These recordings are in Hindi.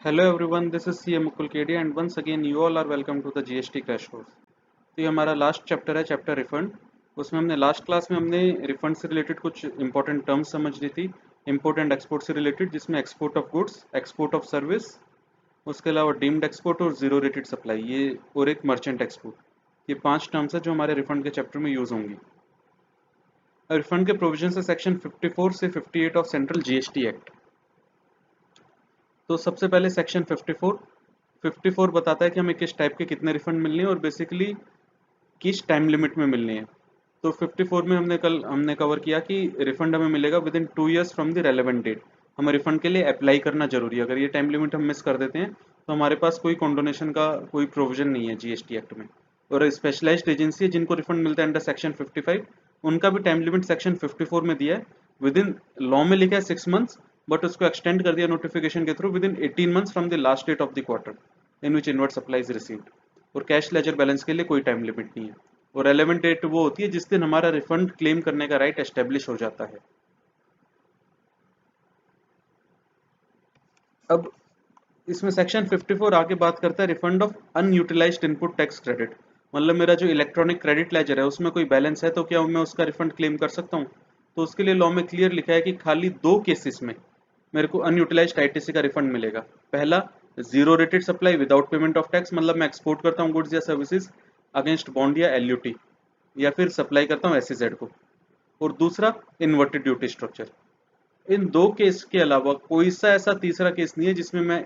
Hello everyone, this is CA Mukul KD and once again you all are welcome to the GST Crash Course। तो ये हमारा लास्ट चैप्टर है, चैप्टर रिफंड। उसमें हमने लास्ट क्लास में हमने रिफंड से रिलेटेड कुछ इंपॉर्टेंट टर्म्स समझ ली थी, इम्पोर्ट एंड एक्सपोर्ट से रिलेटेड, जिसमें export of goods, export of service, उसके अलावा डीम्ड एक्सपोर्ट और जीरो रेटेड सप्लाई, ये और एक मर्चेंट एक्सपोर्ट। ये 5 टर्म्स है जो हमारे रिफंड के चैप्टर में यूज होंगी। रिफंड के प्रोविजन है सेक्शन 54 से 58 ऑफ सेंट्रल जीएसटी एक्ट। तो सबसे पहले सेक्शन 54 बताता है कि हमें किस टाइप के कितने रिफंड मिलने हैं और बेसिकली किस टाइम लिमिट में मिलने हैं। तो 54 में हमने कवर किया कि रिफंड हमें मिलेगा within 2 years from the relevant date. हमें रिफंड के लिए अप्लाई करना जरूरी है। अगर ये टाइम लिमिट हम मिस कर देते हैं तो हमारे पास कोई कॉन्डोनेशन का कोई प्रोविजन नहीं है जीएसटी एक्ट में। और स्पेशलाइज्ड एजेंसी है जिनको रिफंड मिलता है अंडर सेक्शन 55, उनका भी टाइम लिमिट सेक्शन 54 में दिया है। विद इन लॉ में लिखा है 6 months, बट उसको एक्सटेंड कर दिया नोटिफिकेशन के through within 18 months from the last date of the quarter in which inward supply is received. और कैश लेजर बैलेंस के लिए कोई टाइम लिमिट नहीं है। और रेलेवेंट डेट वो होती है जिस दिन हमारा रिफंड क्लेम करने का राइट एस्टेब्लिश हो जाता है। अब इसमें सेक्शन 54 आगे बात करता है refund of unutilised input tax credit. मतलब मेरा जो इलेक्ट्रॉनिक क्रेडिट लेजर है उसमें कोई बैलेंस है तो क्या मैं उसका रिफंड क्लेम कर सकता हूँ? तो उसके लिए लॉ में क्लियर लिखा है कि खाली 2 केसेस में मेरे को अनयूटिलाइज्ड आईटीसी का रिफंड मिलेगा। पहला, zero rated supply without payment of tax, मतलब मैं एक्सपोर्ट करता हूँ गुड्स या सर्विसेज अगेंस्ट बॉन्ड या एलयूटी, या फिर सप्लाई करता हूँ एसईजेड को। और दूसरा, इन्वर्टेड ड्यूटी स्ट्रक्चर। इन 2 केस के अलावा कोई सा ऐसा तीसरा केस नहीं है जिसमें मैं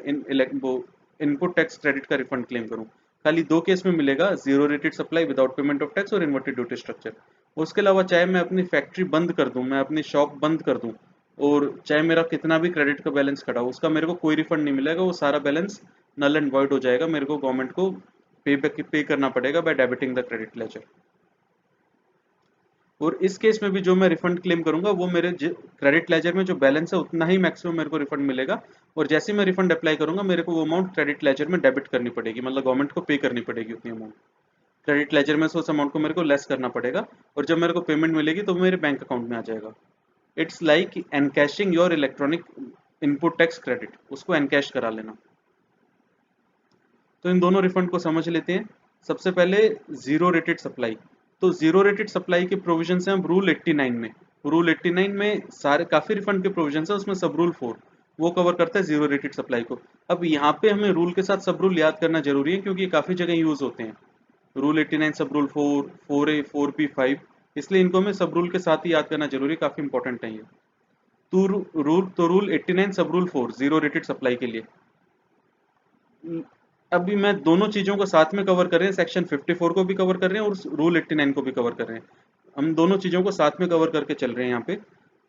इनपुट टैक्स क्रेडिट का रिफंड क्लेम करूं। खाली 2 केस में मिलेगा, zero rated supply without payment of tax और इन्वर्टेड ड्यूटी स्ट्रक्चर। उसके अलावा चाहे मैं अपनी फैक्ट्री बंद कर दूं, मैं अपनी शॉप बंद कर दूं, और चाहे मेरा कितना भी क्रेडिट का बैलेंस खड़ा हो, उसका मेरे को कोई रिफंड नहीं मिलेगा। वो सारा बैलेंस नल एंड वॉइड हो जाएगा। मेरे को गवर्नमेंट को पे करना पड़ेगा by debiting the credit ledger. और इस केस में भी जो मैं रिफंड क्लेम करूंगा वो मेरे क्रेडिट लेजर में जो बैलेंस है उतना ही मैक्सिमम मेरे को रिफंड मिलेगा। और जैसे ही मैं रिफंड अप्लाई करूंगा मेरे को वो अमाउंट क्रेडिट लेजर में डेबिट करनी पड़ेगी, मतलब गवर्नमेंट को पे करनी पड़ेगी उतनी अमाउंट। क्रेडिट लेजर में से उस अमाउंट को मेरे को लेस करना पड़ेगा और जब मेरे को पेमेंट मिलेगी तो मेरे बैंक अकाउंट में आ जाएगा। It's like encashing your electronic input tax credit, उसको एनकैश करा लेना। तो इन दोनों रिफंड को समझ लेते हैं। सबसे पहले जीरो रेटेड सप्लाई। तो जीरो रेटेड सप्लाई के प्रोविजन है हम रूल 89 में। रूल 89 में सारे काफी रिफंड के प्रोविजन है, उसमें सब रूल 4 वो कवर करता है जीरो रेटेड सप्लाई को। अब यहाँ पे हमें रूल के साथ सब रूल याद करना जरूरी है क्योंकि ये काफी जगह यूज होते हैं। रूल 89, सब रूल 4, 4A, 4B, 5, इसलिए इनको हमें सब रूल के साथ ही याद करना जरूरी है, काफी इंपॉर्टेंट है ये। तो रूल 89 सब रूल 4 जीरो रेटेड सप्लाई के लिए। अभी मैं दोनों चीजों को साथ में कवर कर रहे हैं, सेक्शन 54 को भी कवर कर रहे हैं और रूल 89 को भी कवर कर रहे हैं। हम दोनों चीजों को साथ में कवर करके चल रहे हैं यहाँ पे।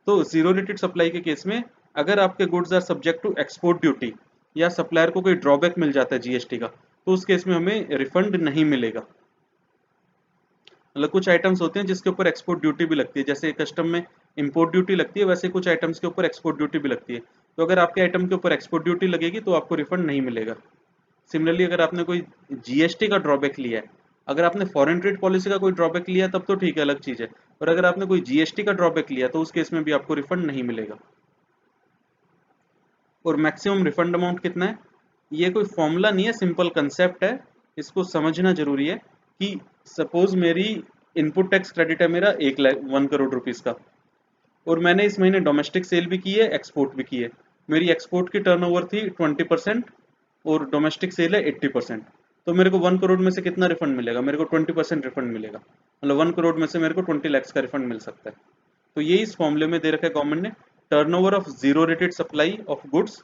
तो जीरो रेटेड सप्लाई के केस में अगर आपके goods are subject to export duty या सप्लायर को कोई ड्रॉबैक मिल जाता है जीएसटी का, तो उस केस में हमें रिफंड नहीं मिलेगा। मतलब कुछ आइटम्स होते हैं जिसके ऊपर एक्सपोर्ट ड्यूटी भी लगती है, जैसे कस्टम में इंपोर्ट ड्यूटी लगती है, वैसे कुछ आइटम्स के ऊपर एक्सपोर्ट ड्यूटी भी लगती है। तो अगर आपके आइटम के ऊपर एक्सपोर्ट ड्यूटी लगेगी तो आपको रिफंड नहीं मिलेगा। सिमिलरली अगर आपने कोई जीएसटी का ड्रॉबैक लिया है, अगर आपने फॉरेन ट्रेड पॉलिसी का कोई ड्रॉबैक लिया तब तो ठीक है, अलग चीज है। और अगर आपने कोई जीएसटी का ड्रॉबैक लिया तो उस केस में भी आपको रिफंड नहीं मिलेगा। और मैक्सिमम रिफंड अमाउंट कितना है, ये कोई फॉर्मूला नहीं है, सिंपल कंसेप्ट है। इसको समझना जरूरी है कि सपोज मेरी इनपुट टैक्स क्रेडिट है मेरा 1 करोड़ रुपीज का, और मैंने इस महीने डोमेस्टिक सेल भी की है, एक्सपोर्ट भी की है। मेरी एक्सपोर्ट की टर्नओवर थी 20% और डोमेस्टिक सेल है 80%। तो मेरे को 1 करोड़ में से कितना रिफंड मिलेगा? मेरे को 20% रिफंड मिलेगा। मतलब 1 करोड़ में से मेरे को 20 lakhs का रिफंड मिल सकता है। तो ये इस फॉर्मूले में दे रखा है गवर्नमेंट ने, turnover of zero rated supply of goods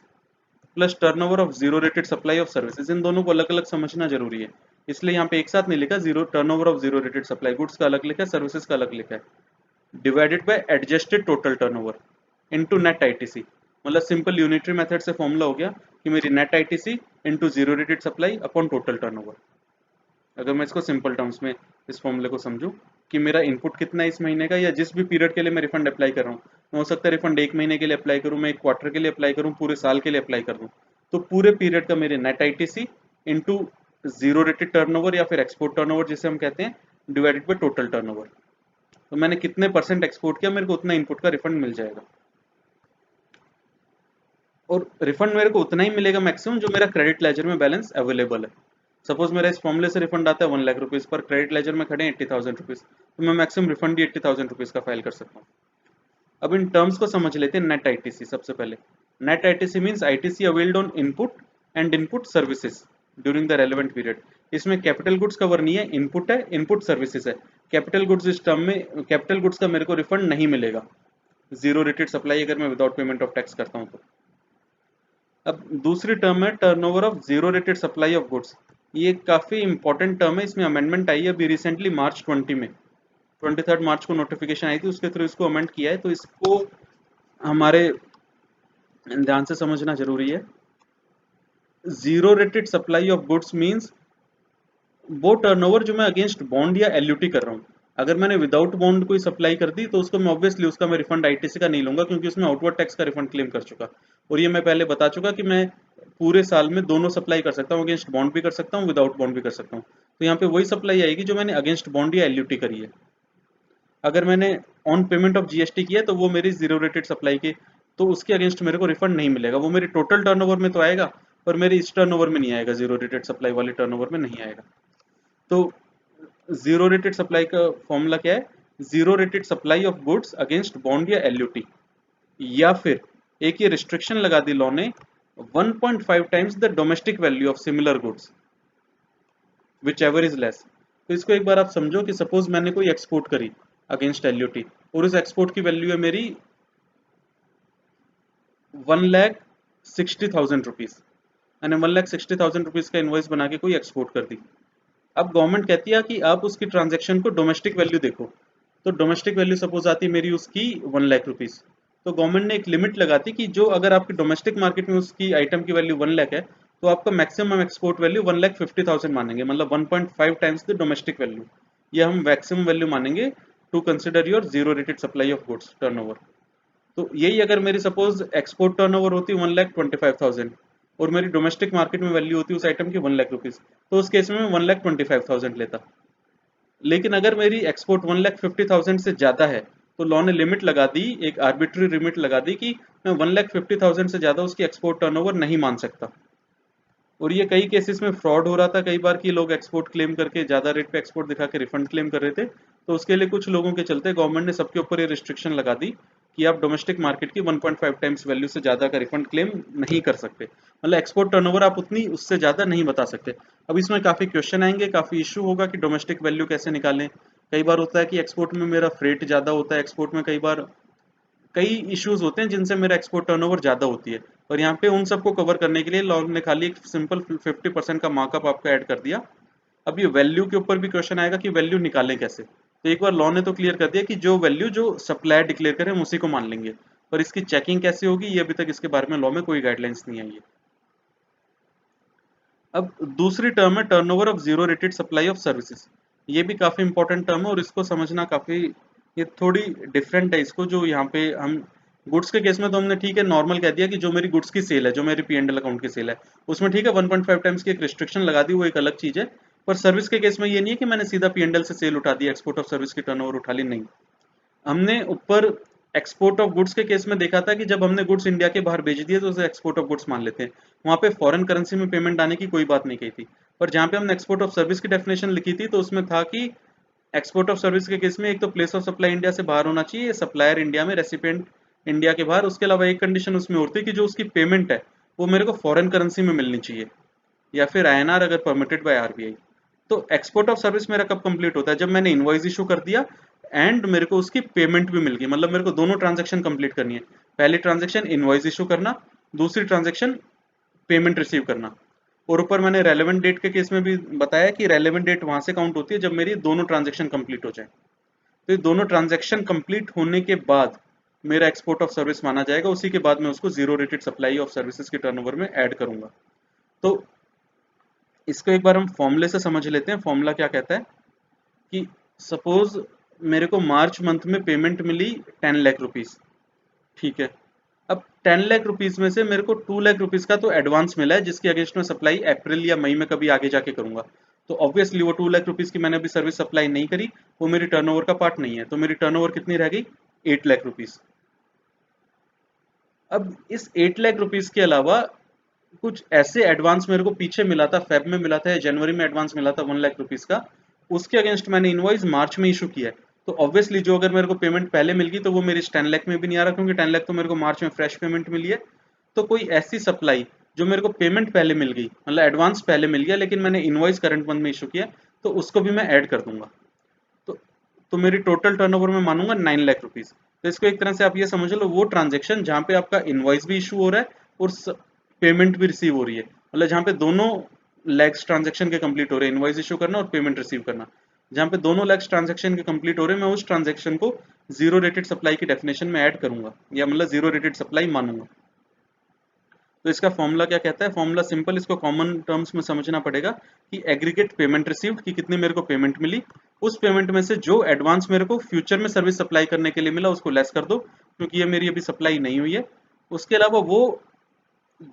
plus turnover of zero rated supply of services. इन दोनों को अलग अलग समझना जरूरी है, इसलिए यहाँ पे एक साथ नहीं लिखा। Zero turnover of zero rated supply goods का अलग लिखा है, सर्विसेज का अलग लिखा है। Divided by adjusted total turnover into net ITC. मतलब सिंपल यूनिटरी मेथड से फॉर्मूला हो गया कि मेरी net ITC into zero rated supply upon total turnover. अगर मैं इसको सिंपल टर्म्स में इस फॉर्मूले को समझूं कि मेरा इनपुट कितना है इस महीने का, या जिस भी पीरियड के लिए मैं रिफंड अप्लाई कर रहा हूँ, हो सकता है रिफंड 1 महीने के लिए अप्लाई करूँ, मैं 1 क्वार्टर के लिए अप्लाई करूँ, पूरे साल के लिए अप्लाई कर दूँ। तो पूरे पीरियड का मेरे net ITC into zero rated turnover या फिर एक्सपोर्ट टर्नओवर जिसे हम कहते हैं, डिवाइडेड बाय टोटल टर्नओवर। तो मैंने कितने परसेंट एक्सपोर्ट किया, मेरे को उतना इनपुट का रिफंड मिल जाएगा। और रिफंड मेरे को उतना ही मिलेगा मैक्सिमम जो मेरा क्रेडिट लेजर में बैलेंस अवेलेबल है। सपोज मेरा इस फॉर्मूले से रिफंड आता है 1 लाख रुपीज़ पर, क्रेडिट लेजर में खड़े हैं 80,000 रुपीज़, तो मैं मैक्सिमम रिफंड ही 80,000 रुपीज़ का फाइल कर सकता हूँ। अब इन टर्म्स को समझ लेते हैं। नेट आईटीसी सबसे पहले। Net ITC means ITC availed on input and input services during the relevant period. इसमें कैपिटल गुड्स कवर नहीं है, इनपुट है, इनपुट सर्विसेज है। कैपिटल गुड्स इस टर्म में, कैपिटल गुड्स का मेरे को रिफंड नहीं मिलेगा, जीरो रेटेड सप्लाई अगर मैं विदाउट पेमेंट ऑफ टैक्स करता हूँ तो। अब दूसरी टर्म है turnover of zero rated supply of goods. ये काफी इंपॉर्टेंट टर्म है, इसमें अमेंडमेंट आई है अभी रिसेंटली मार्च 20 में, 23 मार्च को नोटिफिकेशन आई थी, उसके थ्रू इसको अमेंड किया है। तो इसको हमारे ध्यान से समझना जरूरी है। Zero rated supply of goods means वो टर्नओवर जो मैं अगेंस्ट बॉन्ड या एलयूटी कर रहा हूँ। अगर मैंने विदाउट बॉन्ड कोई सप्लाई कर दी तो उसको मैं ऑब्वियसली उसका मैं रिफंड आईटीसी का नहीं लूंगा, क्योंकि उसमें आउटवर्ड टैक्स का रिफंड क्लेम कर चुका। और ये मैं पहले बता चुका कि मैं पूरे साल में दोनों सप्लाई कर सकता हूँ, अगेंस्ट बॉन्ड भी कर सकता हूँ, विदाउट बॉन्ड भी कर सकता हूँ। तो यहाँ पे वही सप्लाई आएगी जो मैंने अगेंस्ट बॉन्ड या एलयूटी करी है। अगर मैंने ऑन पेमेंट ऑफ जीएसटी किया है तो वो मेरी जीरो रेटेड सप्लाई के, तो उसके अगेंस्ट मेरे को रिफंड नहीं मिलेगा। वो मेरे टोटल टर्नओवर में तो आएगा पर मेरे इस टर्नओवर में नहीं आएगा, जीरो रेटेड सप्लाई वाले टर्नओवर में नहीं आएगा। तो जीरो रेटेड सप्लाई का फॉर्मूला क्या है? Zero rated supply of goods against bond या एलयूटी, या फिर एक ये रिस्ट्रिक्शन लगा दी लॉ ने, 1.5 times the domestic value of similar goods which ever is less. तो इसको एक बार आप समझो कि सपोज मैंने कोई एक्सपोर्ट करी अगेंस्ट एलयूटी और उस एक्सपोर्ट की वैल्यू है मेरी 1,60,000 रुपीज। मैंने 1,60,000 रुपीज का इन्वॉइस बना के कोई एक्सपोर्ट कर दी। अब गवर्नमेंट कहती है कि आप उसकी ट्रांजैक्शन को डोमेस्टिक वैल्यू देखो। तो डोमेस्टिक वैल्यू सपोज आती है मेरी उसकी 1 लाख रुपीज। तो गवर्नमेंट ने एक लिमिट लगाती कि जो अगर आपकी डोमेस्टिक मार्केट में उसकी आइटम की वैल्यू 1 लाख है तो आपका मैक्सिमम एक्सपोर्ट वैल्यू 1,50,000 मानेंगे, मतलब 1.5 टाइम्स द डोमेस्टिक वैल्यू। ये हम मैक्सिमम वैल्यू मानेंगे to consider your zero rated supply of goods turnover. तो यही अगर मेरी सपोज एक्सपोर्ट टर्नओवर होती 1,25,000 और मेरी डोमेस्टिक मार्केट में वैल्यू होती उस आइटम की 1 लाख रुपीज, तो उस केस में 1,25,000 लेता। लेकिन अगर मेरी एक्सपोर्ट 1,50,000 से ज्यादा है तो लॉ ने लिमिट लगा दी, एक आर्बिट्री लिमिट लगा दी कि मैं 1,50,000 से ज्यादा उसकी एक्सपोर्ट टर्नओवर नहीं मान सकता। और ये कई केसेस में फ्रॉड हो रहा था कई बार कि लोग एक्सपोर्ट क्लेम करके ज्यादा रेट पे एक्सपोर्ट दिखा के रिफंड क्लेम कर रहे थे। तो उसके लिए कुछ लोगों के चलते गवर्नमेंट ने सबके ऊपर ये रिस्ट्रिक्शन लगा दी कि आप डोमेस्टिक मार्केट की 1.5 टाइम्स वैल्यू से ज्यादा का रिफंड क्लेम नहीं कर सकते, मतलब एक्सपोर्ट टर्नओवर आप उतनी उससे ज्यादा नहीं बता सकते। अब इसमें काफी क्वेश्चन आएंगे, काफी इशू होगा कि डोमेस्टिक वैल्यू कैसे निकालें। कई बार होता है कि एक्सपोर्ट में मेरा फ्रेट ज्यादा होता है, एक्सपोर्ट में कई बार कई इश्यूज होते हैं जिनसे मेरा एक्सपोर्ट टर्नओवर ज्यादा होती है। और यहाँ पे उन सबको कवर करने के लिए लॉ ने खाली एक सिंपल 50% का मार्कअप आपको ऐड कर दिया। अब ये वैल्यू के ऊपर भी क्वेश्चन आएगा कि वैल्यू निकालें कैसे। तो एक बार लॉ ने तो क्लियर कर दिया कि जो वैल्यू जो सप्लायर डिक्लेयर करें हम उसी को मान लेंगे, पर इसकी चेकिंग कैसे होगी ये अभी तक इसके बारे में लॉ में कोई गाइडलाइंस नहीं आई है। अब दूसरी टर्म है turnover of zero rated supply of services. ये भी काफी इंपॉर्टेंट टर्म है और इसको समझना काफी, ये थोड़ी डिफरेंट है इसको। जो यहाँ पे हम गुड्स के केस में तो हमने ठीक है नॉर्मल कह दिया कि जो मेरी गुड्स की सेल है, जो मेरी P&L अकाउंट की सेल है, उसमें ठीक है 1.5 टाइम्स की एक रिस्ट्रिक्शन लगा दी, वो एक अलग चीज है। पर सर्विस के केस में ये नहीं है कि मैंने सीधा P&L से सेल उठा दी, एक्सपोर्ट ऑफ सर्विस की टर्नओवर उठा ली, नहीं। हमने ऊपर एक्सपोर्ट ऑफ गुड्स के केस में देखा था कि जब हमने गुड्स इंडिया के बाहर भेज दिए तो उसे एक्सपोर्ट ऑफ गुड्स मान लेते हैं, वहां पे फॉरेन करेंसी में पेमेंट आने की कोई बात नहीं कही थी। पर जहां पे हमने एक्सपोर्ट ऑफ सर्विस की डेफिनेशन लिखी थी तो उसमें था कि एक्सपोर्ट ऑफ सर्विस के केस में एक तो प्लेस ऑफ सप्लाई इंडिया से बाहर होना चाहिए, सप्लायर इंडिया में, रेसिपिएंट इंडिया के बाहर। उसके अलावा एक कंडीशन उसमें और थी कि जो उसकी पेमेंट है वो मेरे को फॉरेन करेंसी में मिलनी चाहिए, या फिर INR अगर परमिटेड बाय RBI। तो एक्सपोर्ट ऑफ सर्विस मेरा कब कंप्लीट होता है? जब मैंने इनवॉइस इशू कर दिया एंड मेरे को उसकी पेमेंट भी मिल गई, मतलब मेरे को दोनों ट्रांजेक्शन कंप्लीट करनी है। पहली ट्रांजेक्शन इनवॉइस इशू करना, दूसरी ट्रांजेक्शन पेमेंट रिसीव करना। और ऊपर मैंने रेलेवेंट डेट के केस में भी बताया कि रेलेवेंट डेट वहां से काउंट होती है जब मेरी दोनों ट्रांजेक्शन कंप्लीट हो जाए। तो ये दोनों ट्रांजेक्शन कंप्लीट होने के बाद मेरा एक्सपोर्ट ऑफ सर्विस माना जाएगा, उसी के बाद मैं उसको zero rated supply of services के टर्नओवर में ऐड करूंगा। तो इसको एक बार हम फॉर्मूले से समझ लेते हैं। फॉर्मूला क्या कहता है कि सपोज मेरे को मार्च मंथ में पेमेंट मिली 10 लाख रुपीज, ठीक है। अब 10 लाख रुपीज में से मेरे को 2 लाख रुपीज का तो एडवांस मिला है जिसकी अगेंस्ट में सप्लाई अप्रैल या मई में कभी आगे जाके करूंगा। तो ऑब्वियसली वो 2 लाख रुपीज की मैंने अभी सर्विस सप्लाई नहीं करी, वो मेरी टर्नओवर का पार्ट नहीं है। तो मेरी टर्नओवर कितनी रह गई? 8 लाख रुपीज। अब इस 8 लाख रुपीस के अलावा कुछ ऐसे एडवांस मेरे को पीछे मिला था, फेब में मिला था या जनवरी में एडवांस मिला था 1 लाख रुपीस का, उसके अगेंस्ट मैंने इनवॉइस मार्च में इशू किया है। तो ऑब्वियसली जो अगर मेरे को पेमेंट पहले मिल गई तो वो मेरी 10 लाख में भी नहीं आ रहा, क्योंकि 10 लाख तो मेरे को मार्च में फ्रेश पेमेंट मिली है। तो कोई ऐसी सप्लाई जो मेरे को पेमेंट पहले मिल गई, मतलब एडवांस पहले मिल गया लेकिन मैंने इनवॉइस करंट मंथ में इशू किया, तो उसको भी मैं ऐड कर दूंगा। तो तो मेरी टोटल टर्नओवर में मानूंगा 9 लाख रुपीस। तो इसको एक तरह से आप ये समझ लो, वो ट्रांजेक्शन जहां पे आपका इनवॉइस भी इशू हो रहा है और पेमेंट भी रिसीव हो रही है, मतलब जहां पे दोनों लेग्स ट्रांजेक्शन के कंप्लीट हो रहे हैं, इनवॉइस इशू करना और पेमेंट रिसीव करना, जहां पे दोनों लेग्स ट्रांजेक्शन के कंप्लीट हो रहे हैं, मैं उस ट्रांजेक्शन को जीरो रेटेड सप्लाई की डेफिनेशन में ऐड करूंगा, या मतलब जीरो रेटेड सप्लाई मानूंगा। तो इसका फॉर्मूला क्या कहता है? फॉर्मूला सिंपल, इसको कॉमन टर्म्स में समझना पड़ेगा कि एग्रीगेट पेमेंट रिसीव्ड की कितनी मेरे को पेमेंट मिली, उस पेमेंट में से जो एडवांस मेरे को फ्यूचर में सर्विस सप्लाई करने के लिए मिला उसको लेस कर दो, क्योंकि ये मेरी अभी सप्लाई नहीं हुई है। उसके अलावा वो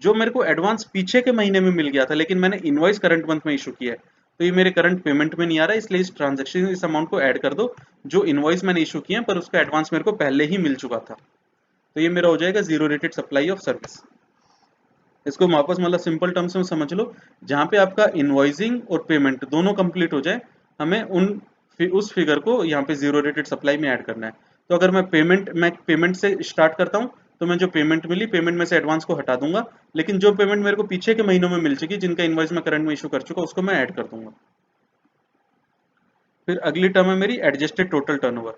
जो मेरे को एडवांस पीछे के महीने में मिल गया था लेकिन मैंने इनवॉइस करंट मंथ में इशू किया है, तो ये मेरे करंट पेमेंट में नहीं आ रहा है, इसलिए इस ट्रांजेक्शन इस अमाउंट को ऐड कर दो जो इनवॉइस मैंने इशू किया पर उसका एडवांस मेरे को पहले ही मिल चुका था। तो ये मेरा हो जाएगा zero rated supply of service. इसको वापस मतलब सिंपल टर्म्स में समझ लो, जहां पे आपका इनवॉइसिंग और पेमेंट दोनों कंप्लीट हो जाए, हमें उस फिगर को यहाँ पे जीरो रेटेड सप्लाई में ऐड करना है। तो अगर मैं पेमेंट से स्टार्ट करता हूँ, तो मैं जो पेमेंट मिली पेमेंट में से एडवांस को हटा दूंगा, लेकिन जो पेमेंट मेरे को पीछे के महीनों में मिल चुकी जिनका इनवॉइस मैं करंट में इशू कर चुका उसको मैं ऐड कर दूंगा। फिर अगली टर्म है मेरी adjusted total turnover.